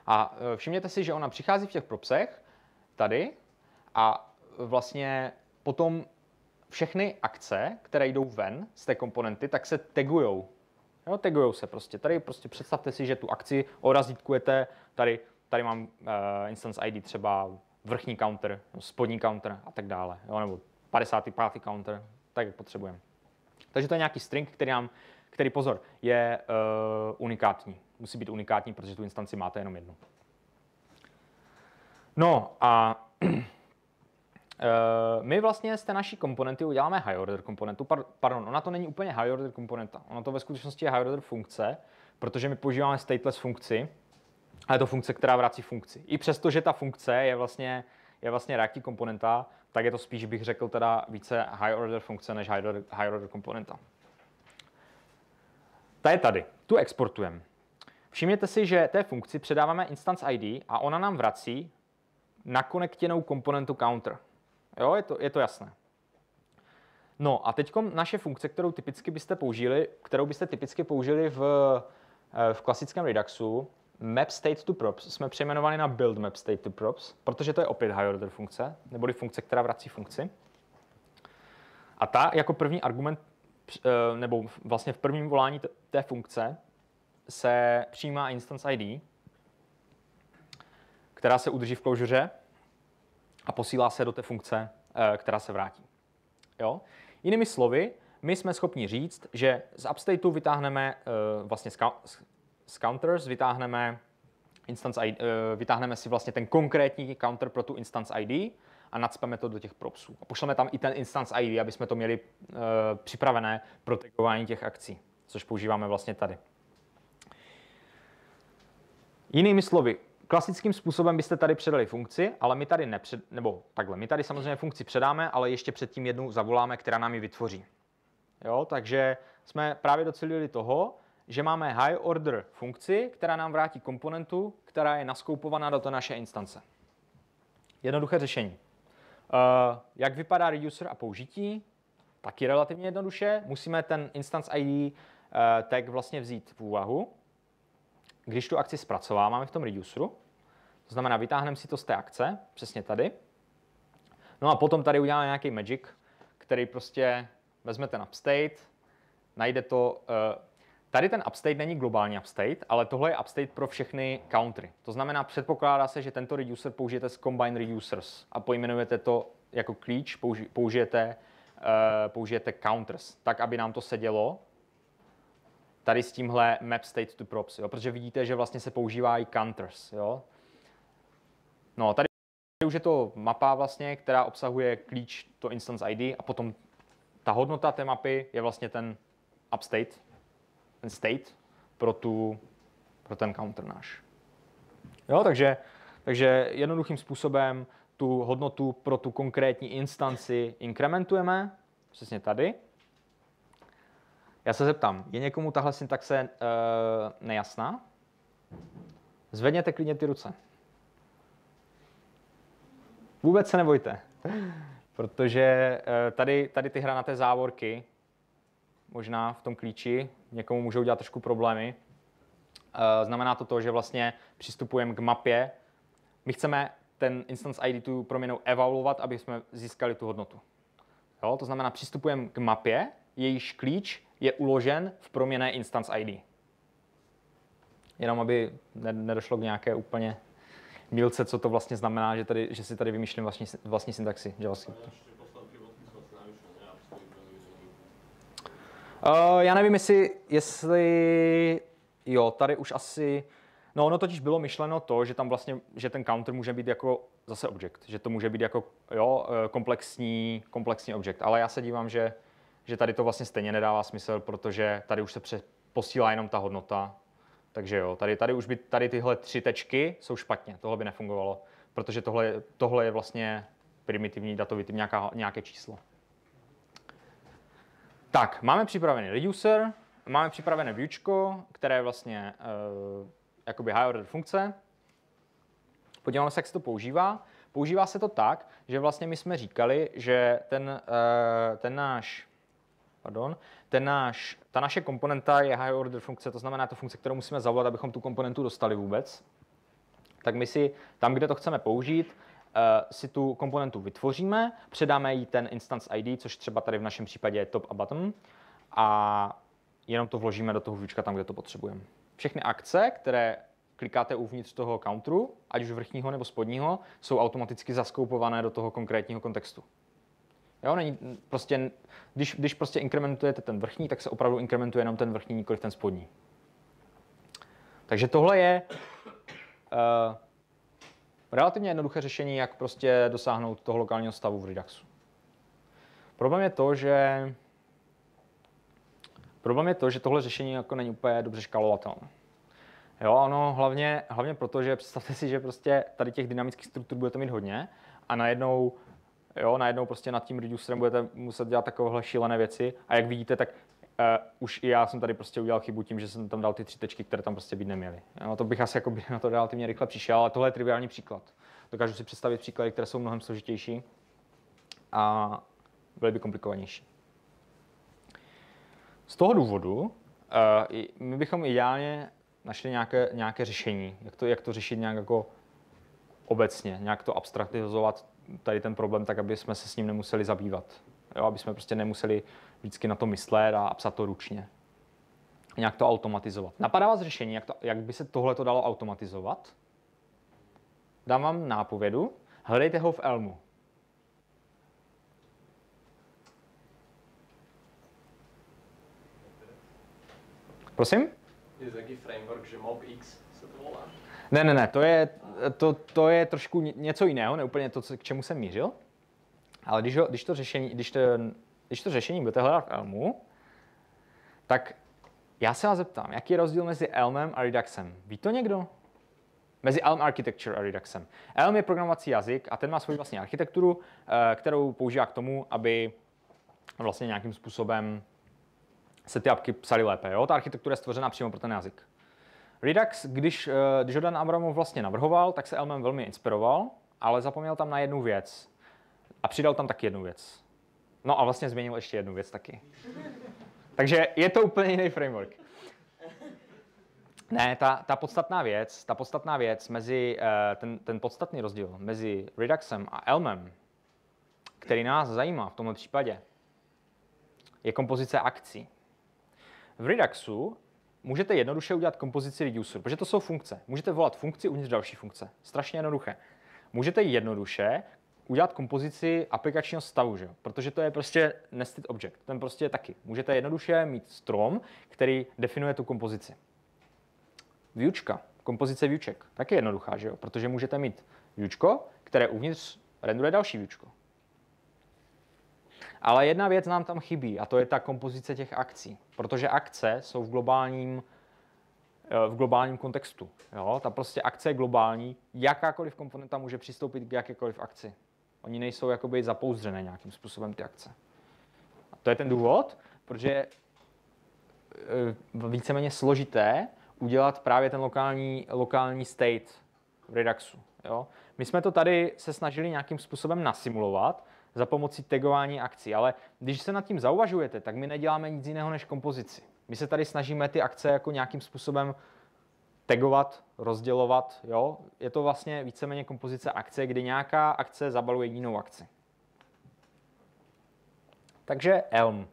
A všimněte si, že ona přichází v těch propsech tady a vlastně potom všechny akce, které jdou ven z té komponenty, tak se tagujou. Jo, tagujou se prostě. Tady prostě představte si, že tu akci razítkujete, tady mám instance ID třeba vrchní counter, spodní counter a tak dále, jo, nebo 55. counter, tak jak potřebujeme. Takže to je nějaký string, který pozor, je unikátní. Musí být unikátní, protože tu instanci máte jenom jednu. No a my vlastně z té naší komponenty uděláme high order komponentu. Pardon, ona to není úplně high order komponenta. Ona to ve skutečnosti je high order funkce, protože my používáme stateless funkci, ale je to funkce, která vrací funkci. I přesto, že ta funkce je vlastně je vlastně reakční komponenta, tak je to spíš, bych řekl, teda více high order funkce než high order komponenta. Ta je tady, tu exportujeme. Všimněte si, že té funkci předáváme instance ID a ona nám vrací nakonektěnou komponentu counter. Jo, je to jasné. No a teď naše funkce, kterou byste typicky použili v klasickém Reduxu, map state to props, jsme přejmenovali na build map state to props, protože to je opět high order funkce, neboli funkce, která vrací funkci. A ta jako první argument, nebo vlastně v prvním volání té funkce se přijímá instance ID, která se udrží v closure a posílá se do té funkce, která se vrátí. Jo? Jinými slovy, my jsme schopni říct, že z upstateu vytáhneme vlastně z counters vytáhneme si vlastně ten konkrétní counter pro tu instance ID a nacpeme to do těch propsů. A pošleme tam i ten instance ID, aby jsme to měli připravené pro tagování těch akcí, což používáme vlastně tady. Jinými slovy, klasickým způsobem byste tady předali funkci, ale my tady my tady samozřejmě funkci předáme, ale ještě předtím jednu zavoláme, která nám ji vytvoří. Jo, takže jsme právě docílili toho, že máme high order funkci, která nám vrátí komponentu, která je naskoupovaná do té naší instance. Jednoduché řešení. Jak vypadá reducer a použití? Taky relativně jednoduše. Musíme ten instance ID tag vlastně vzít v úvahu. Když tu akci zpracováváme v tom reduceru, to znamená, vytáhneme si to z té akce, přesně tady. No a potom tady uděláme nějaký magic, který prostě vezme ten upstate, najde to. Tady ten upstate není globální upstate, ale tohle je upstate pro všechny countery. To znamená, předpokládá se, že tento reducer použijete z combine reducers a pojmenujete to jako klíč, použijete counters, tak, aby nám to sedělo tady s tímhle map state to props, jo? Protože vidíte, že vlastně se používají counters. Jo? No, tady už je to mapa vlastně, která obsahuje klíč to instance ID a potom ta hodnota té mapy je vlastně ten upstate, ten state pro ten counter náš. Jo, takže jednoduchým způsobem tu hodnotu pro tu konkrétní instanci inkrementujeme, přesně tady. Já se zeptám, je někomu tahle syntaxe nejasná? Zvedněte klidně ty ruce. Vůbec se nebojte, protože tady ty hranaté závorky, možná v tom klíči, někomu můžou dělat trošku problémy. Znamená to, že vlastně přistupujeme k mapě. My chceme ten instance ID tu proměnou evaluovat, aby jsme získali tu hodnotu. Jo? To znamená, přistupujeme k mapě, jejíž klíč je uložen v proměnné instance ID. Jenom aby nedošlo k nějaké úplně mýlce, co to vlastně znamená, že si tady vymýšlím vlastní syntaxi JavaScriptu. Já nevím, jestli jo, tady už asi. No, ono totiž bylo myšleno to, že tam vlastně, že ten counter může být jako zase objekt, že to může být jako komplexní objekt, ale já se dívám, že tady to vlastně stejně nedává smysl, protože tady už se posílá jenom ta hodnota. Takže jo, tady tyhle 3 tečky jsou špatně, tohle by nefungovalo, protože tohle je vlastně primitivní datový typ, nějaké číslo. Tak, máme připravený reducer, máme připravené viewčko, které je vlastně jakoby high order funkce. Podíváme se, jak se to používá. Používá se to tak, že vlastně my jsme říkali, že ta naše komponenta je high order funkce, to znamená to funkce, kterou musíme zavolat, abychom tu komponentu dostali vůbec. Tak my si tam, kde to chceme použít, si tu komponentu vytvoříme, předáme jí ten instance ID, což třeba tady v našem případě je top a bottom, a jenom to vložíme do toho viewčka tam, kde to potřebujeme. Všechny akce, které klikáte uvnitř toho counteru, ať už vrchního nebo spodního, jsou automaticky zaskoupované do toho konkrétního kontextu. Jo, když prostě inkrementujete ten vrchní, tak se opravdu inkrementuje jenom ten vrchní, nikoliv ten spodní. Takže tohle je relativně jednoduché řešení, jak prostě dosáhnout toho lokálního stavu v Reduxu. Problém je to, že tohle řešení jako není úplně dobře škálovatelné. Jo, ono hlavně proto, že představte si, že prostě tady těch dynamických struktur budete mít hodně a najednou prostě nad tím reducerem budete muset dělat takovéhle šílené věci. A jak vidíte, tak už i já jsem tady prostě udělal chybu tím, že jsem tam dal ty 3 tečky, které tam prostě být neměly. To bych asi jako na to relativně rychle přišel, ale tohle je triviální příklad. Dokážu si představit příklady, které jsou mnohem složitější a byly by komplikovanější. Z toho důvodu my bychom ideálně našli nějaké řešení, jak to řešit nějak jako obecně, nějak to abstraktizovat tady ten problém tak, aby jsme se s ním nemuseli zabývat. Jo, aby jsme prostě nemuseli vždycky na to myslet a psat to ručně. Nějak to automatizovat. Napadá vás řešení, jak by se tohle dalo automatizovat? Dám vám nápovědu. Hledejte ho v Elmu. Prosím? Je taky framework, že MobX se to volá? Ne, to je trošku něco jiného, ne úplně to, k čemu jsem mířil. Ale když to řešení budete hledat v Elmu, tak já se vás zeptám, jaký je rozdíl mezi Elmem a Reduxem? Ví to někdo? Mezi Elm Architecture a Reduxem. Elm je programovací jazyk a ten má svoji vlastní architekturu, kterou používá k tomu, aby vlastně nějakým způsobem se ty apky psaly lépe. Jo? Ta architektura je stvořena přímo pro ten jazyk. Redux, když ho Dan Abramov vlastně navrhoval, tak se Elmem velmi inspiroval, ale zapomněl tam na jednu věc. A přidal tam taky jednu věc. No a vlastně změnil ještě jednu věc taky. Takže je to úplně jiný framework. Ne, ta podstatná věc mezi, ten podstatný rozdíl mezi Reduxem a Elmem, který nás zajímá v tomto případě, je kompozice akcí. V Reduxu můžete jednoduše udělat kompozici reducer, protože to jsou funkce. Můžete volat funkci uvnitř další funkce. Strašně jednoduché. Můžete jednoduše udělat kompozici aplikačního stavu, že? Protože to je prostě nested object. Ten prostě je taky. Můžete jednoduše mít strom, který definuje tu kompozici. Viewčka, kompozice viewček, taky jednoduchá, že jo? Protože můžete mít viewčko, které uvnitř renduje další viewčko. Ale jedna věc nám tam chybí a to je ta kompozice těch akcí, protože akce jsou v globálním kontextu. Jo? Ta prostě akce je globální, jakákoliv komponenta může přistoupit k jakékoliv akci. Oni nejsou jakoby zapouzdřené nějakým způsobem ty akce. A to je ten důvod, protože je víceméně složité udělat právě ten lokální state v Reduxu. Jo? My jsme to tady se snažili nějakým způsobem nasimulovat za pomocí tagování akcí, ale když se nad tím zauvažujete, tak my neděláme nic jiného než kompozici. My se tady snažíme ty akce jako nějakým způsobem tagovat, rozdělovat. Jo? Je to vlastně víceméně kompozice akce, kdy nějaká akce zabaluje jinou akci. Takže Elm.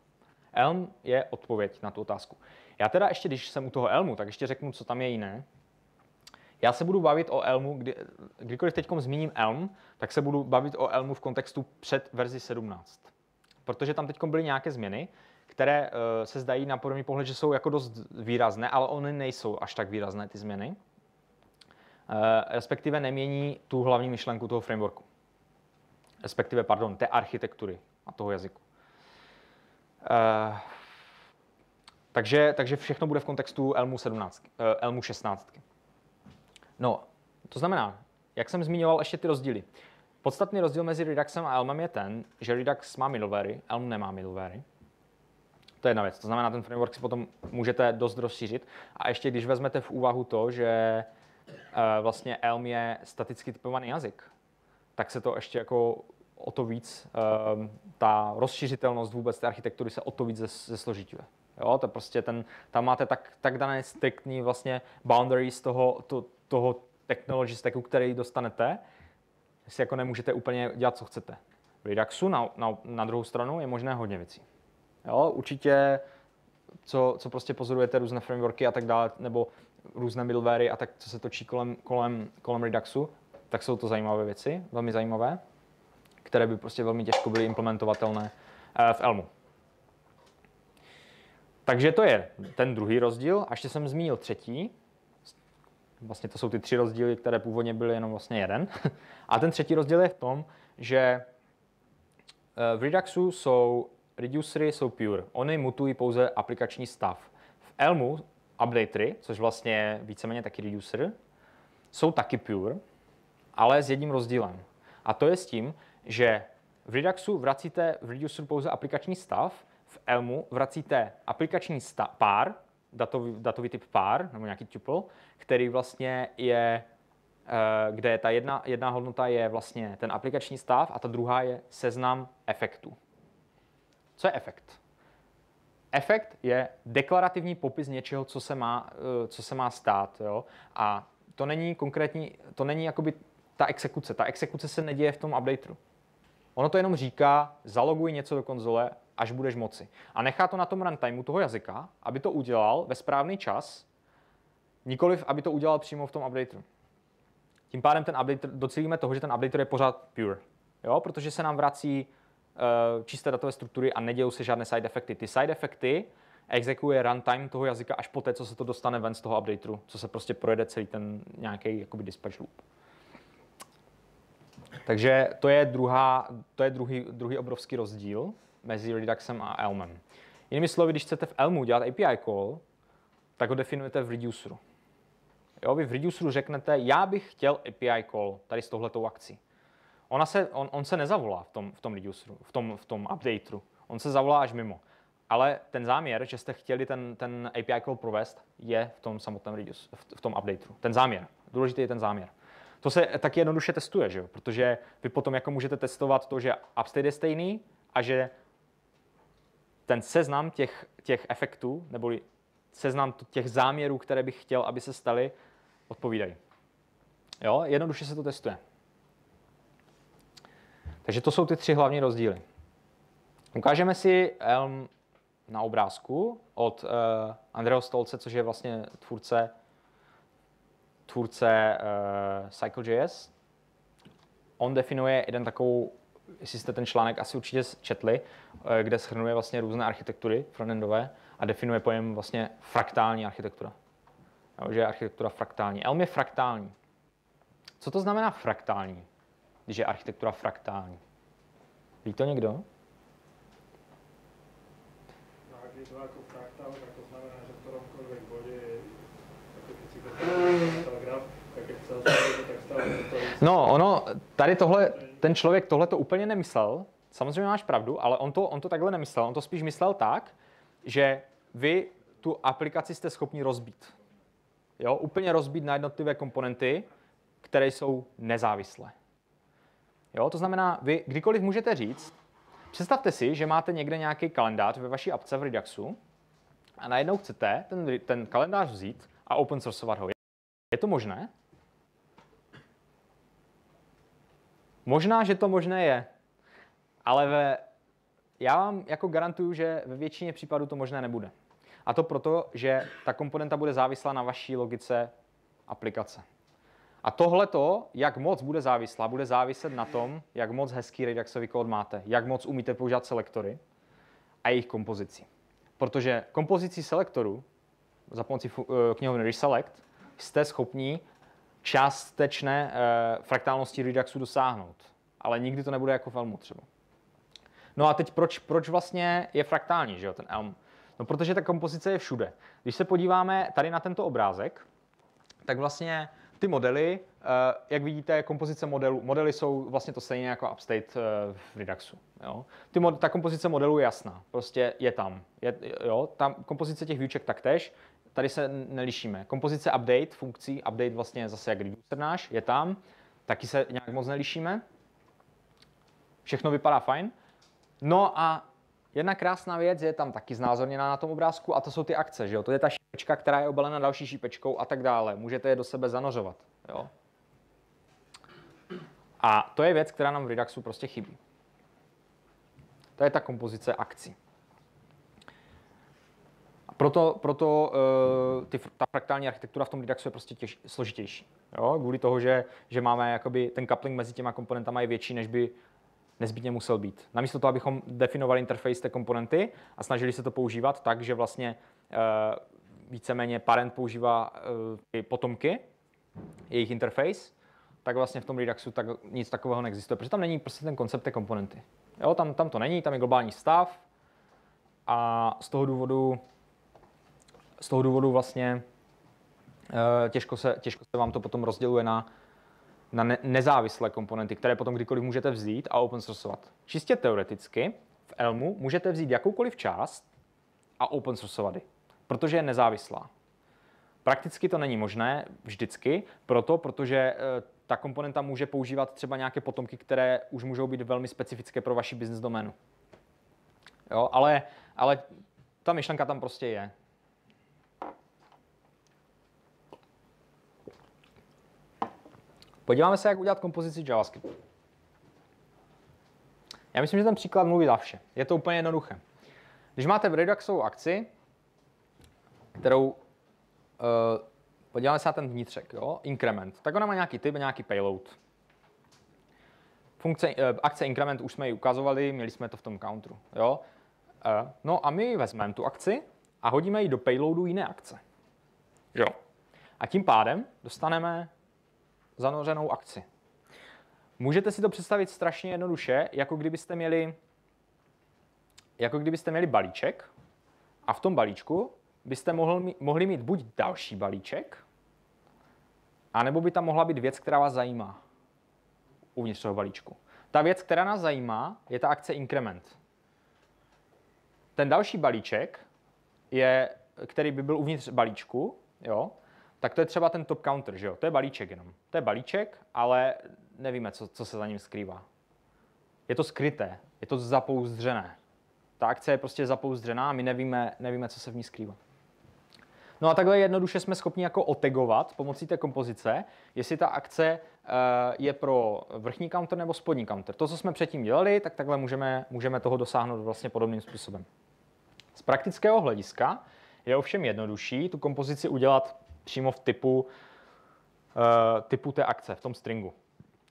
Elm je odpověď na tu otázku. Já teda ještě, když jsem u toho Elmu, tak ještě řeknu, co tam je jiné. Já se budu bavit o Elmu, kdykoliv teď zmíním Elm, tak se budu bavit o Elmu v kontextu před verzi 17. Protože tam teď byly nějaké změny, které se zdají na první pohled, že jsou jako dost výrazné, ale ony nejsou až tak výrazné, ty změny. Respektive nemění tu hlavní myšlenku toho frameworku. Respektive, té architektury a toho jazyku. Takže všechno bude v kontextu Elmu 16. No, to znamená, jak jsem zmiňoval ještě ty rozdíly. Podstatný rozdíl mezi Reduxem a Elmem je ten, že Redux má middlewary, Elm nemá middlewary. To je jedna věc. To znamená, ten framework si potom můžete dost rozšířit. A ještě když vezmete v úvahu to, že vlastně Elm je staticky typovaný jazyk, tak se to ještě jako o to víc, ta rozšířitelnost vůbec té architektury se o to víc zesložiťuje. Jo, to prostě tam máte tak dané striktní vlastně boundaries toho technology stacku, který dostanete, si jako nemůžete úplně dělat, co chcete. V Reduxu na druhou stranu je možné hodně věcí. Jo, určitě, co prostě pozorujete různé frameworky a tak dále, nebo různé middlewary a tak, co se točí kolem Reduxu, tak jsou to zajímavé věci, velmi zajímavé, které by prostě velmi těžko byly implementovatelné v Elmu. Takže to je ten druhý rozdíl. A ještě jsem zmínil třetí. Vlastně to jsou ty 3 rozdíly, které původně byly jenom vlastně jeden. A ten třetí rozdíl je v tom, že v Reduxu reducery jsou pure. Ony mutují pouze aplikační stav. V Elmu updatery, což vlastně je víceméně taky reducer, jsou taky pure, ale s jedním rozdílem. A to je s tím, že v Reduxu vracíte v Reduceru pouze aplikační stav, v Elmu vracíte aplikační pár, datový typ pár, nebo nějaký tuple, který vlastně je, kde ta jedna hodnota je vlastně ten aplikační stav a ta druhá je seznam efektů. Co je efekt? Efekt je deklarativní popis něčeho, co se má stát. Jo? A to není konkrétní, to není jakoby ta exekuce. Ta exekuce se neděje v tom updateru. Ono to jenom říká, zaloguj něco do konzole, až budeš moci. A nechá to na tom runtimeu toho jazyka, aby to udělal ve správný čas, nikoliv, aby to udělal přímo v tom updateru. Tím pádem ten updater, docílíme toho, že ten updater je pořád pure. Jo? Protože se nám vrací čisté datové struktury a nedějou se žádné side efekty. Ty side efekty exekuje runtime toho jazyka až poté, co se to dostane ven z toho updateru, co se prostě projede celý ten nějaký jakoby dispatch loop. Takže to je druhý obrovský rozdíl mezi Reduxem a Elmem. Jinými slovy, když chcete v Elmu dělat API call, tak ho definujete v Reduceru. Jo, vy v Reduceru řeknete, já bych chtěl API call tady s touhletou akcí. On se nezavolá v tom Reduceru, v tom updateru. On se zavolá až mimo. Ale ten záměr, že jste chtěli ten API call provést, je v tom samotném Reduce, v tom updateru. Ten záměr. Důležitý je ten záměr. To se taky jednoduše testuje, že jo? Protože vy potom jako můžete testovat to, že upstate je stejný a že ten seznam těch efektů, neboli seznam těch záměrů, které bych chtěl, aby se staly, odpovídají. Jo? Jednoduše se to testuje. Takže to jsou ty 3 hlavní rozdíly. Ukážeme si Elm na obrázku od Andreho Stolze, což je vlastně tvůrce Cycle.js. On definuje jeden takovou, jestli jste ten článek asi určitě četli, kde shrnuje vlastně různé architektury frontendové a definuje pojem vlastně fraktální architektura. Jo, že je architektura fraktální. Elm je fraktální. Co to znamená fraktální, když je architektura fraktální? Ví to někdo? Ak je to ako fraktál, tak to znamená, že v ktoromkoľvek bode, ako keď si to graf, tak keď chcel spraviť, tak stále to... No, tady ten člověk tohle to úplně nemyslel. Samozřejmě máš pravdu, ale on to takhle nemyslel. On to spíš myslel tak, že vy tu aplikaci jste schopni rozbít. Jo, úplně rozbít na jednotlivé komponenty, které jsou nezávislé. Jo, to znamená, vy kdykoliv můžete říct, představte si, že máte někde nějaký kalendář ve vaší apce v Reduxu a najednou chcete ten kalendář vzít a open sourceovat ho. Je to možné? Možná, že to možné je, ale já vám jako garantuju, že ve většině případů to možné nebude. A to proto, že ta komponenta bude závislá na vaší logice aplikace. A tohleto, jak moc bude závislá, bude záviset na tom, jak moc hezký Reduxový kód máte, jak moc umíte používat selektory a jejich kompozici. Protože kompozicí selektorů za pomocí knihovny Reselect jste schopní částečné fraktálnosti Reduxu dosáhnout. Ale nikdy to nebude jako v Elmu třeba. No a teď proč vlastně je fraktální, že jo, ten Elm? No protože ta kompozice je všude. Když se podíváme tady na tento obrázek, tak vlastně ty modely, jak vidíte, kompozice modely jsou vlastně to stejné jako upstate v Reduxu. Jo? Ta kompozice modelů je jasná, prostě je tam. Tam kompozice těch výuček taktéž, tady se nelišíme. Kompozice update funkcí, update vlastně zase jak reducer náš, je tam, taky se nějak moc nelišíme. Všechno vypadá fajn. No a jedna krásná věc je tam taky znázorněná na tom obrázku a to jsou ty akce, že jo? To je ta šípečka, která je obalena další šípečkou a tak dále. Můžete je do sebe zanořovat, jo? A to je věc, která nám v Reduxu prostě chybí. To je ta kompozice akcí. Proto ta fraktální architektura v tom Reduxu je prostě složitější. Jo? Kvůli toho, že máme jakoby ten coupling mezi těma komponentama je větší, než by nezbytně musel být. Namísto toho, abychom definovali interface té komponenty a snažili se to používat tak, že vlastně víceméně parent používá ty potomky, jejich interface, tak vlastně v tom Reduxu tak nic takového neexistuje, protože tam není prostě ten koncept té komponenty. Jo, tam to není, tam je globální stav a z toho důvodu vlastně těžko se vám to potom rozděluje na nezávislé komponenty, které potom kdykoliv můžete vzít a open sourceovat. Čistě teoreticky v Elmu můžete vzít jakoukoliv část a open sourceovat ji, protože je nezávislá. Prakticky to není možné vždycky, protože ta komponenta může používat třeba nějaké potomky, které už můžou být velmi specifické pro vaši business doménu. Jo, ale ta myšlenka tam prostě je. Podíváme se, jak udělat kompozici JavaScriptu. Já myslím, že ten příklad mluví za vše. Je to úplně jednoduché. Když máte v Reduxovou akci, kterou podíváme se na ten vnitřek, jo? Increment, tak ona má nějaký typ, nějaký payload. Akce increment už jsme ji ukazovali, měli jsme to v tom counteru. Jo? No a my vezmeme tu akci a hodíme ji do payloadu jiné akce. Jo. A tím pádem dostaneme zanořenou akci. Můžete si to představit strašně jednoduše, jako kdybyste měli balíček a v tom balíčku byste mohli mít buď další balíček, anebo by tam mohla být věc, která vás zajímá uvnitř toho balíčku. Ta věc, která nás zajímá, je ta akce increment. Ten další balíček, který by byl uvnitř balíčku, jo, tak to je třeba ten top counter, že jo? To je balíček jenom. To je balíček, ale nevíme, co se za ním skrývá. Je to skryté, je to zapouzdřené. Ta akce je prostě zapouzdřená a my nevíme, co se v ní skrývá. No a takhle jednoduše jsme schopni jako otagovat pomocí té kompozice, jestli ta akce je pro vrchní counter nebo spodní counter. To, co jsme předtím dělali, tak takhle můžeme toho dosáhnout vlastně podobným způsobem. Z praktického hlediska je ovšem jednodušší tu kompozici udělat přímo v typu té akce, v tom stringu.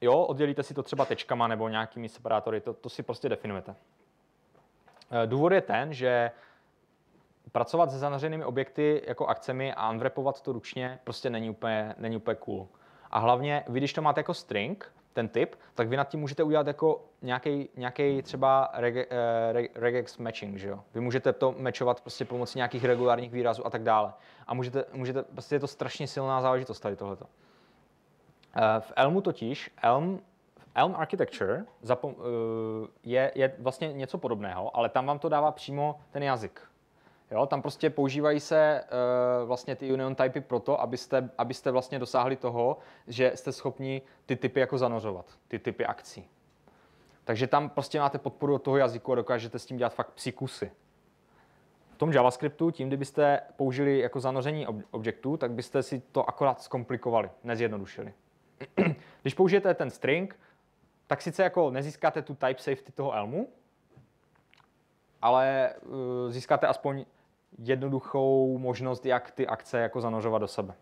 Jo, oddělíte si to třeba tečkama nebo nějakými separátory, to si prostě definujete. Důvod je ten, že pracovat se zanařenými objekty jako akcemi a unwrapovat to ručně prostě není úplně cool. A hlavně, vy když to máte jako string, ten typ, tak vy nad tím můžete udělat jako nějaký třeba regex matching, že jo? Vy můžete to matchovat prostě pomocí nějakých regulárních výrazů a tak dále. A můžete prostě je to strašně silná záležitost tady tohleto. V Elmu totiž, Elm Architecture je vlastně něco podobného, ale tam vám to dává přímo ten jazyk. Jo, tam prostě používají se vlastně ty union typy proto, abyste vlastně dosáhli toho, že jste schopni ty typy jako zanořovat, ty typy akcí. Takže tam prostě máte podporu od toho jazyku a dokážete s tím dělat fakt psí kusy. V tom JavaScriptu, tím, kdybyste použili jako zanoření objektů, tak byste si to akorát zkomplikovali, nezjednodušili. Když použijete ten string, tak sice jako nezískáte tu type safety toho Elmu, ale získáte aspoň jednoduchou možnost, jak ty akce jako zanořovat do sebe.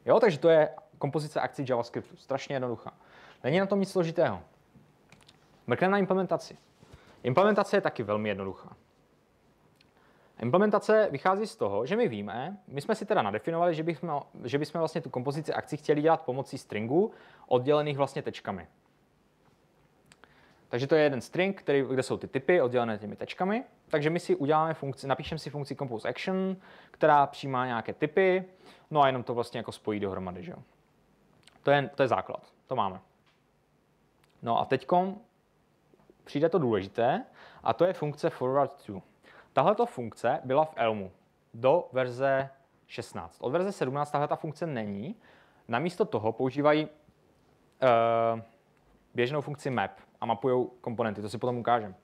Jo, takže to je kompozice akcí JavaScriptu. Strašně jednoduchá. Není na tom nic složitého. Mrkneme na implementaci. Implementace je taky velmi jednoduchá. Implementace vychází z toho, že my jsme si teda nadefinovali, že bychom vlastně tu kompozici akcí chtěli dělat pomocí stringů, oddělených vlastně tečkami. Takže to je jeden string, kde jsou ty typy oddělené těmi tečkami. Takže my si uděláme napíšeme si funkci compose action, která přijímá nějaké typy, no a jenom to vlastně jako spojí dohromady, že jo. To je základ, to máme. No a teďkom přijde to důležité, a to je funkce forward to. Tahleto funkce byla v Elmu do verze 16. Od verze 17 tahleta funkce není. Namísto toho používají běžnou funkci map a mapují komponenty, to si potom ukážeme.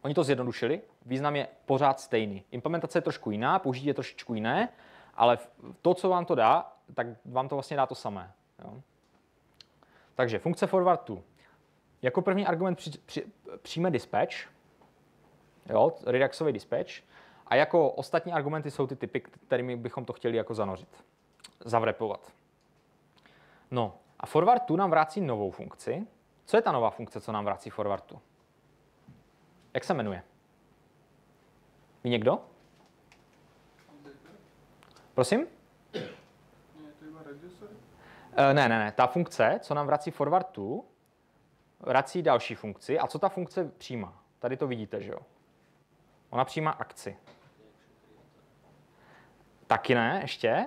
Oni to zjednodušili, význam je pořád stejný. Implementace je trošku jiná, použití je trošičku jiné, ale to, co vám to dá, tak vám to vlastně dá to samé. Jo? Takže funkce forward to. Jako první argument přijme dispatch, jo, Reduxový dispatch, a jako ostatní argumenty jsou ty typy, kterými bychom to chtěli jako zanořit, zavrepovat. No a forward to nám vrací novou funkci. Co je ta nová funkce, co nám vrací forward to? Jak se jmenuje? Ví někdo? Prosím? Ne. Ta funkce, co nám vrací forward to, vrací další funkci. A co ta funkce přijímá? Tady to vidíte, že jo? Ona přijímá akci. Taky ne, ještě.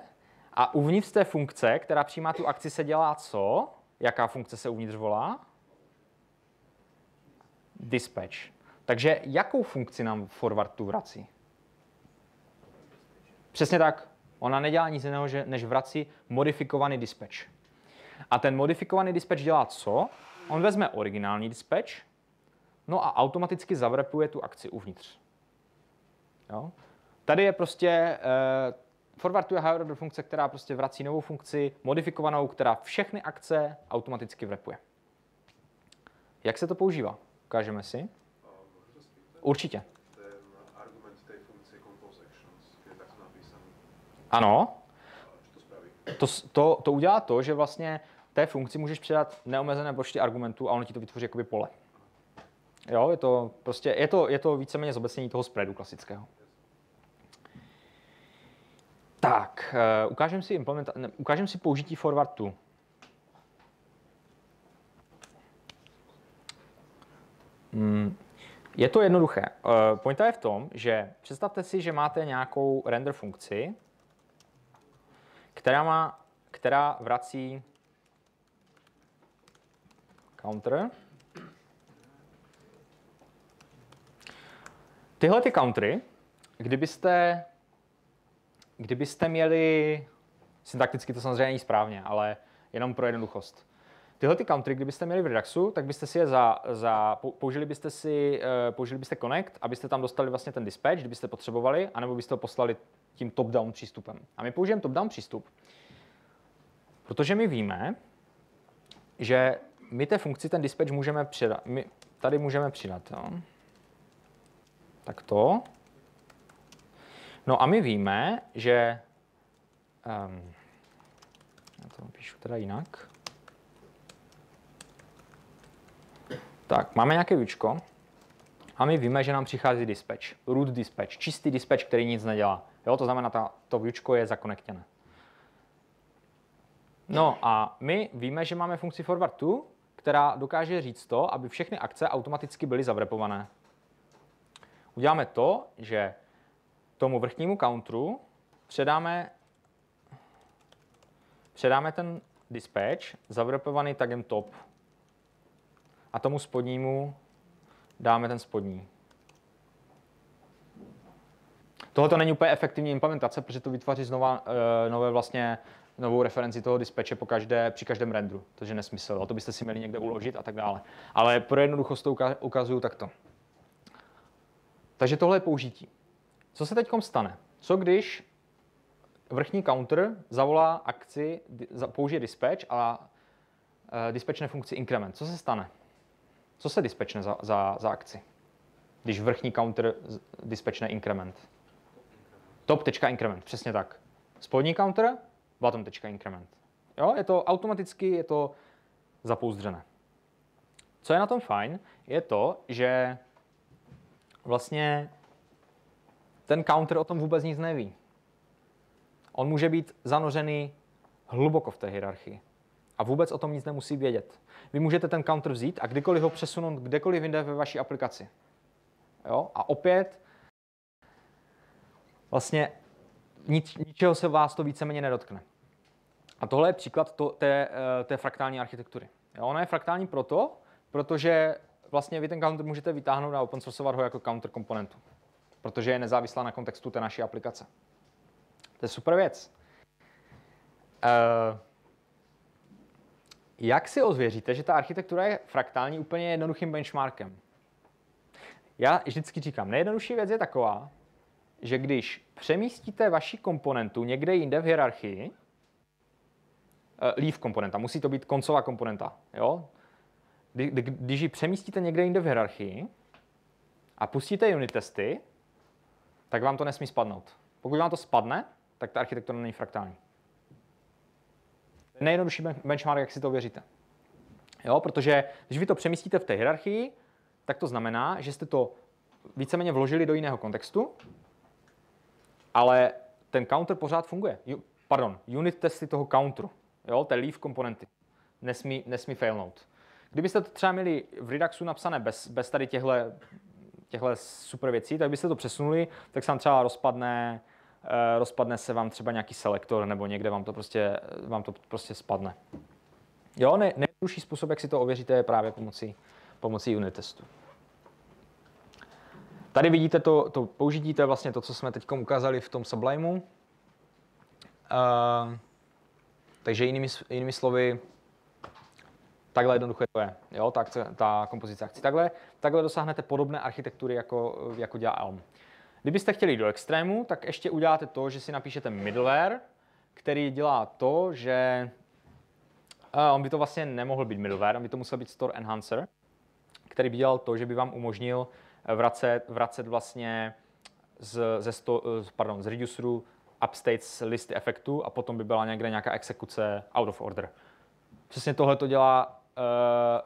A uvnitř té funkce, která přijímá tu akci, se dělá co? Jaká funkce se uvnitř volá? Dispatch. Takže jakou funkci nám forward tu vrací? Přesně tak. Ona nedělá nic jiného, než vrací modifikovaný dispatch. A ten modifikovaný dispatch dělá co? On vezme originální dispatch, no a automaticky zavrepuje tu akci uvnitř. Jo? Tady je prostě forward to je higher order funkce, která prostě vrací novou funkci, modifikovanou, která všechny akce automaticky vrepuje. Jak se to používá? Ukážeme si? Určitě. Ten argument té funkce compose actions je takto napísaný. Ano. Co to spraví? To udělá to, že vlastně té funkci můžeš přidat neomezené počty argumentů a ono ti to vytvoří jakoby pole. Jo, je to víceméně zobecnění toho spreadu klasického. Tak, ukážeme si použití forward to. Je to jednoduché. Pointa je v tom, že představte si, že máte nějakou render funkci, která vrací counter. Tyhle ty countery, kdybyste měli, syntakticky to samozřejmě není správně, ale jenom pro jednoduchost. Tyhle ty countery, kdybyste měli v Reduxu, tak byste si je použili byste connect, abyste tam dostali vlastně ten dispatch, kdybyste potřebovali, anebo byste ho poslali tím top-down přístupem. A my použijeme top-down přístup, protože my víme, že my té funkci ten dispatch můžeme přidat. My tady můžeme přidat. Jo. Takto. No a my víme, že já to napíšu teda jinak. Tak, máme nějaké víčko a my víme, že nám přichází dispatch, root dispatch, čistý dispatch, který nic nedělá. Jo, to znamená, to víčko je zakonektěné. No a my víme, že máme funkci forward to, která dokáže říct to, aby všechny akce automaticky byly zavrepované. Uděláme to, že tomu vrchnímu counteru předáme ten dispatch zavrepovaný tagem top. A tomu spodnímu dáme ten spodní. Tohle to není úplně efektivní implementace, protože to vytváří novou referenci toho dispatche při každém renderu. To je nesmysl, a to byste si měli někde uložit a tak dále. Ale pro jednoduchost to ukazuju takto. Takže tohle je použití. Co se teď stane? Co když vrchní counter zavolá akci, použije dispatch a dispatchne funkci increment? Co se stane? Co se dispatchne za akci, když vrchní counter dispatchne increment? Top.increment, přesně tak. Spodní counter, bottom.increment. Jo, je to automaticky, je to zapouzdřené. Co je na tom fajn, je to, že vlastně ten counter o tom vůbec nic neví. On může být zanořený hluboko v té hierarchii. A vůbec o tom nic nemusí vědět. Vy můžete ten counter vzít a kdykoliv ho přesunout kdekoliv jinde ve vaší aplikaci. Jo? A opět vlastně ničeho se vás to víceméně nedotkne. A tohle je příklad té fraktální architektury. Jo? Ona je fraktální protože vlastně vy ten counter můžete vytáhnout a open sourceovat ho jako counter komponentu. Protože je nezávislá na kontextu té naší aplikace. To je super věc. Jak si ozvěříte, že ta architektura je fraktální úplně jednoduchým benchmarkem? Já vždycky říkám, nejjednodušší věc je taková, že když přemístíte vaši komponentu někde jinde v hierarchii, leaf komponenta, musí to být koncová komponenta, jo? Když ji přemístíte někde jinde v hierarchii a pustíte unit testy, tak vám to nesmí spadnout. Pokud vám to spadne, tak ta architektura není fraktální. Nejjednodušší benchmark, jak si to věříte. Jo, protože když vy to přemístíte v té hierarchii, tak to znamená, že jste to víceméně vložili do jiného kontextu, ale ten counter pořád funguje. Unit testy toho counteru, jo, té leaf komponenty, nesmí failnout. Kdybyste to třeba měli v Reduxu napsané bez tady těchto super věcí, tak byste to přesunuli, tak se tam třeba rozpadne rozpadne se vám třeba nějaký selektor nebo někde vám to prostě spadne. Jo, nejjednodušší způsob, jak si to ověříte, je právě pomocí unit testu. Tady vidíte to použití, to je vlastně to, co jsme teď ukázali v tom Sublimeu. Takže jinými slovy, takhle jednoduché to je. Jo, tak ta kompozice akcí. Takhle dosáhnete podobné architektury, jako dělá Elm. Kdybyste chtěli do extrému, tak ještě uděláte to, že si napíšete middleware, který dělá to, že on by to vlastně nemohl být middleware, on by to musel být store enhancer, který by dělal to, že by vám umožnil vracet vlastně z reduceru upstates listy efektů a potom by byla někde nějaká exekuce out of order. Přesně tohle to dělá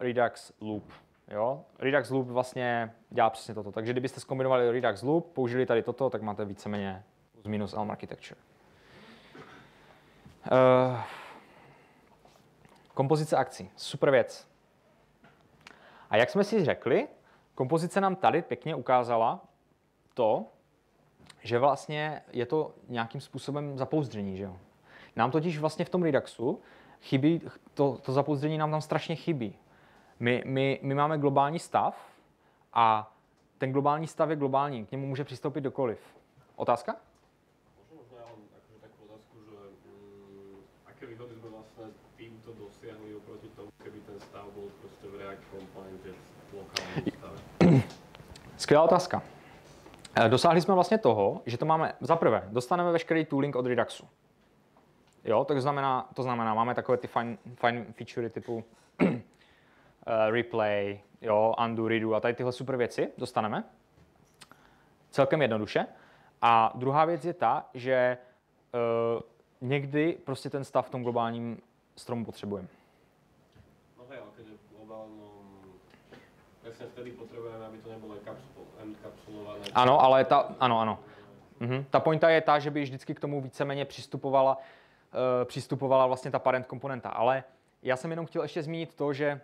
Redux Loop. Jo? Redux Loop vlastně dělá přesně toto. Takže kdybyste zkombinovali Redux Loop, použili tady toto, tak máte víceméně plus minus Elm architecture. Kompozice akcí. Super věc. A jak jsme si řekli, kompozice nám tady pěkně ukázala to, že vlastně je to nějakým způsobem zapouzdření. Že jo? Nám totiž vlastně v tom Reduxu chybí, to zapouzdření nám tam strašně chybí. My máme globální stav a ten globální stav je globální, k němu může přistoupit kdokoliv. Otázka? Možno ja len akože takú otázku, že aké výhody sme vlastne týmto dosiahli oproti tomu, keby ten stav bol proste v React komponente v lokálnom stave? Skvělá otázka. Dosáhli jsme vlastně toho, že to máme, za prvé, dostaneme veškerý tooling od Reduxu. Jo, to znamená, máme takové ty fine featurey typu replay, jo, undo, redo a tady tyhle super věci dostaneme. Celkem jednoduše. A druhá věc je ta, že někdy prostě ten stav v tom globálním stromu potřebujeme. No hej, ale keď je v globálnom, presne vtedy potrebujeme, aby to nebolo enkapsulované. Ano, ale ano. Ta pointa je ta, že by vždycky k tomu víceméně přistupovala vlastně ta parent komponenta. Ale já jsem jenom chtěl ještě zmínit to, že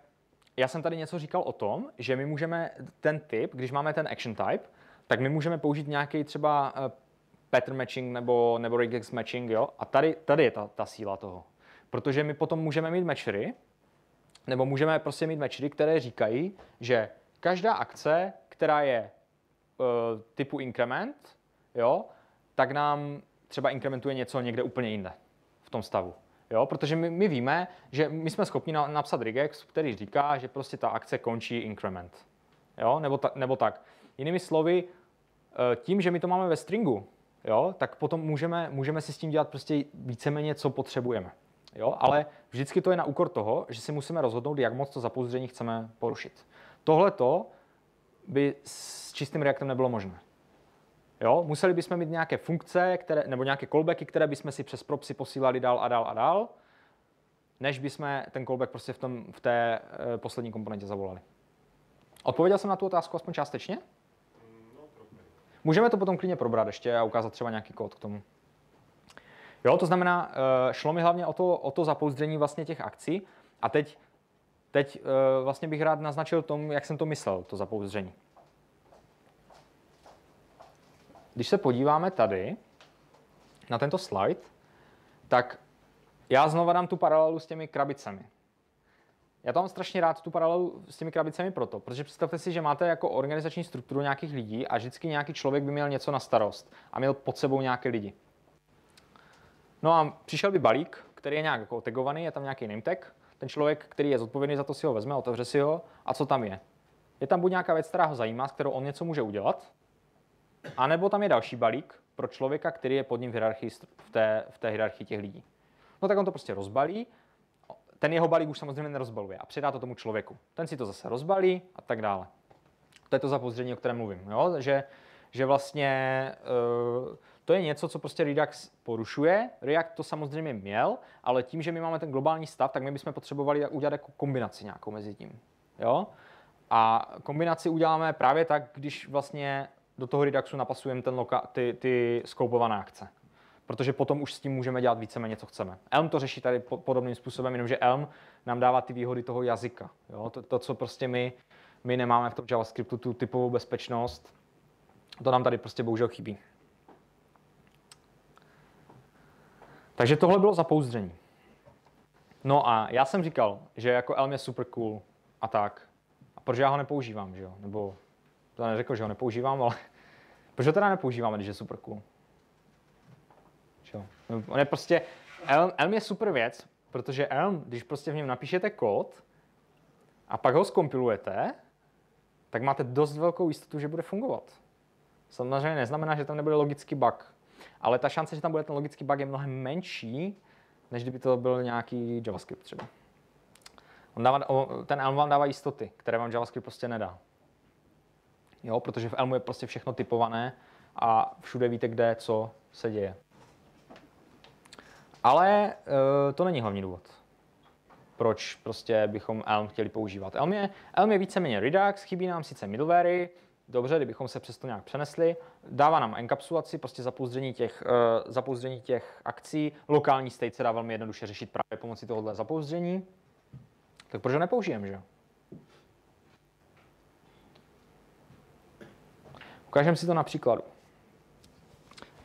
já jsem tady něco říkal o tom, že my můžeme ten typ, když máme ten action type, tak my můžeme použít nějaký třeba pattern matching nebo regex matching, jo? A tady je ta síla toho. Protože my potom můžeme mít matchery, nebo můžeme prostě mít matchery, které říkají, že každá akce, která je typu increment, jo, tak nám třeba incrementuje něco někde úplně jinde v tom stavu. Jo, protože my víme, že my jsme schopni napsat regex, který říká, že prostě ta akce končí increment. Jo, nebo tak. Jinými slovy, tím, že my to máme ve stringu, jo, tak potom můžeme si s tím dělat prostě víceméně, co potřebujeme. Jo, ale vždycky to je na úkor toho, že si musíme rozhodnout, jak moc to zapouzdření chceme porušit. Tohleto by s čistým Reactem nebylo možné. Jo, museli bychom mít nějaké funkce, nebo nějaké callbacky, které bychom si přes propsy posílali dál a dál a dál, než bychom ten callback prostě v té poslední komponentě zavolali. Odpověděl jsem na tu otázku aspoň částečně? No, trochu. Můžeme to potom klidně probrat ještě a ukázat třeba nějaký kód k tomu. Jo, to znamená, šlo mi hlavně o to zapouzdření vlastně těch akcí a teď vlastně bych rád naznačil tomu, jak jsem to myslel, to zapouzdření. Když se podíváme tady na tento slide, tak já znova dám tu paralelu s těmi krabicemi. Já to mám strašně rád, tu paralelu s těmi krabicemi protože představte si, že máte jako organizační strukturu nějakých lidí a vždycky nějaký člověk by měl něco na starost a měl pod sebou nějaké lidi. No a přišel by balík, který je nějak jako tagovaný, je tam nějaký name tag, ten člověk, který je zodpovědný za to, si ho vezme, otevře si ho a co tam je? Je tam buď nějaká věc, která ho zajímá, s kterou on něco může udělat, a nebo tam je další balík pro člověka, který je pod ním v hierarchii, v té hierarchii těch lidí. No tak on to prostě rozbalí, ten jeho balík už samozřejmě nerozbaluje a předá to tomu člověku. Ten si to zase rozbalí a tak dále. To je to zapouzdření, o kterém mluvím. Jo? Že vlastně to je něco, co prostě Redux porušuje. React to samozřejmě měl, ale tím, že my máme ten globální stav, tak my bychom potřebovali udělat jako kombinaci nějakou mezi tím. Jo? A kombinaci uděláme právě tak, když vlastně do toho Reduxu napasujeme ty skoupované akce. Protože potom už s tím můžeme dělat víceméně, co chceme. Elm to řeší tady podobným způsobem, jenomže Elm nám dává ty výhody toho jazyka. Jo? To, co prostě my nemáme v tom JavaScriptu, tu typovou bezpečnost, to nám tady prostě bohužel chybí. Takže tohle bylo zapouzdření. No a já jsem říkal, že jako Elm je super cool a tak. A proč já ho nepoužívám, že jo? Nebo to neřekl, že ho nepoužívám, ale proč ho teda nepoužíváme, když je super cool? Jo. On je prostě, Elm je super věc, protože Elm, když prostě v něm napíšete kód a pak ho zkompilujete, tak máte dost velkou jistotu, že bude fungovat. Samozřejmě neznamená, že tam nebude logický bug, ale ta šance, že tam bude ten logický bug, je mnohem menší, než kdyby to byl nějaký JavaScript třeba. Ten Elm vám dává jistoty, které vám JavaScript prostě nedá. Jo, protože v Elmu je prostě všechno typované a všude víte, kde co se děje. Ale to není hlavní důvod, proč prostě bychom Elm chtěli používat. Elm je víceméně Redux, chybí nám sice middleware, dobře, kdybychom se přes to nějak přenesli, dává nám enkapsulaci, prostě zapouzdření těch akcí, lokální state se dá velmi jednoduše řešit právě pomocí tohohle zapouzdření. Tak proč ho nepoužijeme, že? Ukážeme si to na příkladu.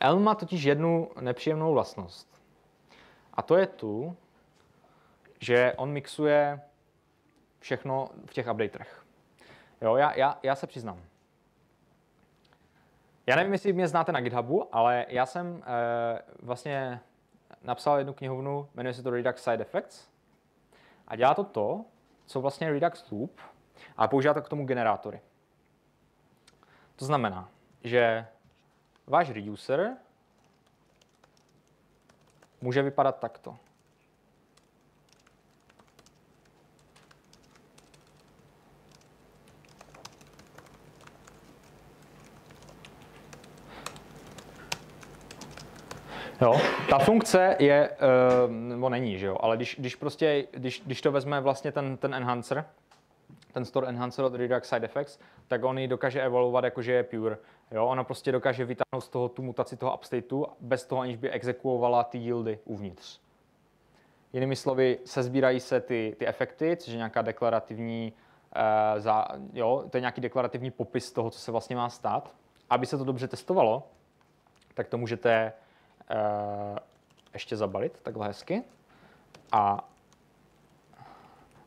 Elm má totiž jednu nepříjemnou vlastnost. A to je tu, že on mixuje všechno v těch updaterech. Jo, já se přiznám. Já nevím, jestli mě znáte na GitHubu, ale já jsem vlastně napsal jednu knihovnu, jmenuje se to Redux Side Effects. A dělá to, co vlastně Redux Loop, ale používá to k tomu generátory. To znamená, že váš reducer může vypadat takto. Jo, ta funkce je, nebo není, že jo, ale když to vezme vlastně ten enhancer, ten store enhancer od Redux Side Effects, tak on ji dokáže evaluovat jako, že je pure. Jo, ona prostě dokáže vytáhnout z toho tu mutaci toho upstateu bez toho, aniž by exekuovala ty yieldy uvnitř. Jinými slovy, sesbírají se ty efekty, což je nějaká deklarativní, to je nějaký deklarativní popis toho, co se vlastně má stát. Aby se to dobře testovalo, tak to můžete ještě zabalit takhle hezky a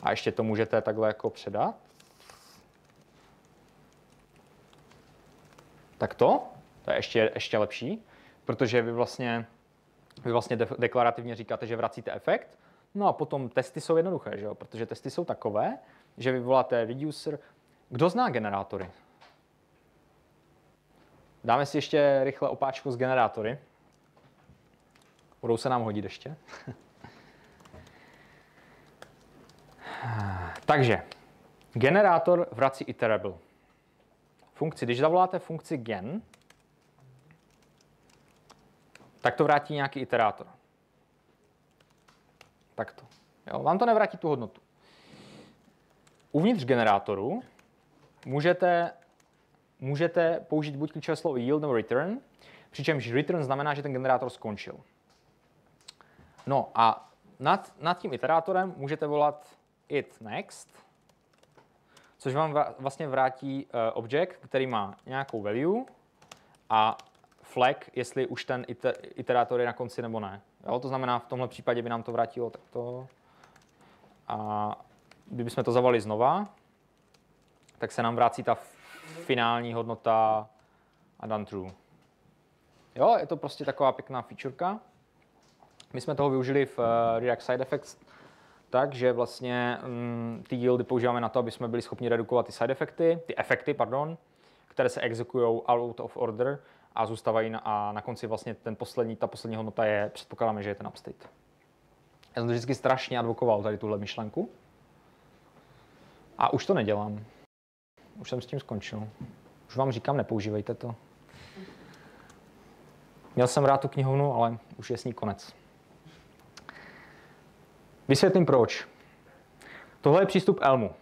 ještě to můžete takhle jako předat. Tak to je ještě lepší, protože vy vlastně deklarativně říkáte, že vracíte efekt. No a potom testy jsou jednoduché, že jo? Protože testy jsou takové, že vyvoláte reducer. Kdo zná generátory? Dáme si ještě rychle opáčku z generátory. Budou se nám hodit ještě. Takže, generátor vrací iterable. Když zavoláte funkci gen, tak to vrátí nějaký iterátor. Takto. Jo, vám to nevrátí tu hodnotu. Uvnitř generátoru můžete použít buď klíčové slovo yield nebo return, přičemž return znamená, že ten generátor skončil. No a nad tím iterátorem můžete volat it next, což vám vlastně vrátí object, který má nějakou value a flag, jestli už ten iterátor je na konci nebo ne. Jo, to znamená, v tomhle případě by nám to vrátilo takto. A kdybychom to zavolali znova, tak se nám vrátí ta finální hodnota a done true. Jo, je to prostě taková pěkná featureka. My jsme toho využili v Redux Side Effects tak, že vlastně ty yieldy používáme na to, aby jsme byli schopni redukovat ty efekty, které se exekují out of order a zůstávají a na konci vlastně ta poslední hodnota je, předpokládáme, že je ten upstate. Já jsem to vždycky strašně advokoval tady tuhle myšlenku a už to nedělám. Už jsem s tím skončil. Už vám říkám, nepoužívejte to. Měl jsem rád tu knihovnu, ale už je s ní konec. Vysvětlím proč. Tohle je přístup Elmu.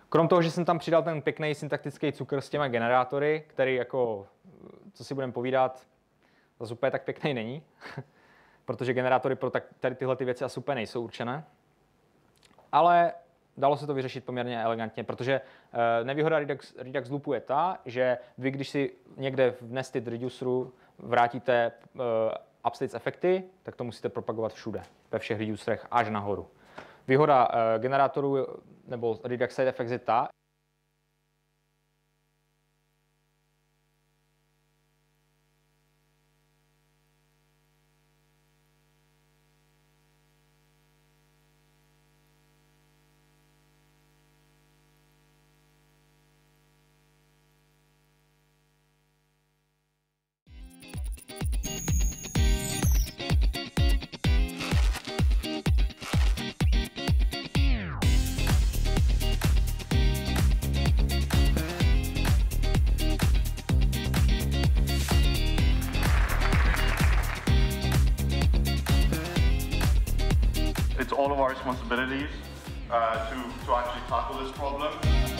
Krom toho, že jsem tam přidal ten pěkný syntaktický cukr s těma generátory, který jako, co si budeme povídat, zase úplně tak pěkný není, protože generátory pro tady tyhle ty věci asi úplně nejsou určené. Ale dalo se to vyřešit poměrně elegantně, protože nevýhoda Redux Loopu je ta, že vy, když si někde v nested reduceru vrátíte upstage efekty, tak to musíte propagovat všude, ve všech reducerech až nahoru. Výhoda generátoru nebo Redux Side Effects je ta, it's all of our responsibilities to actually tackle this problem.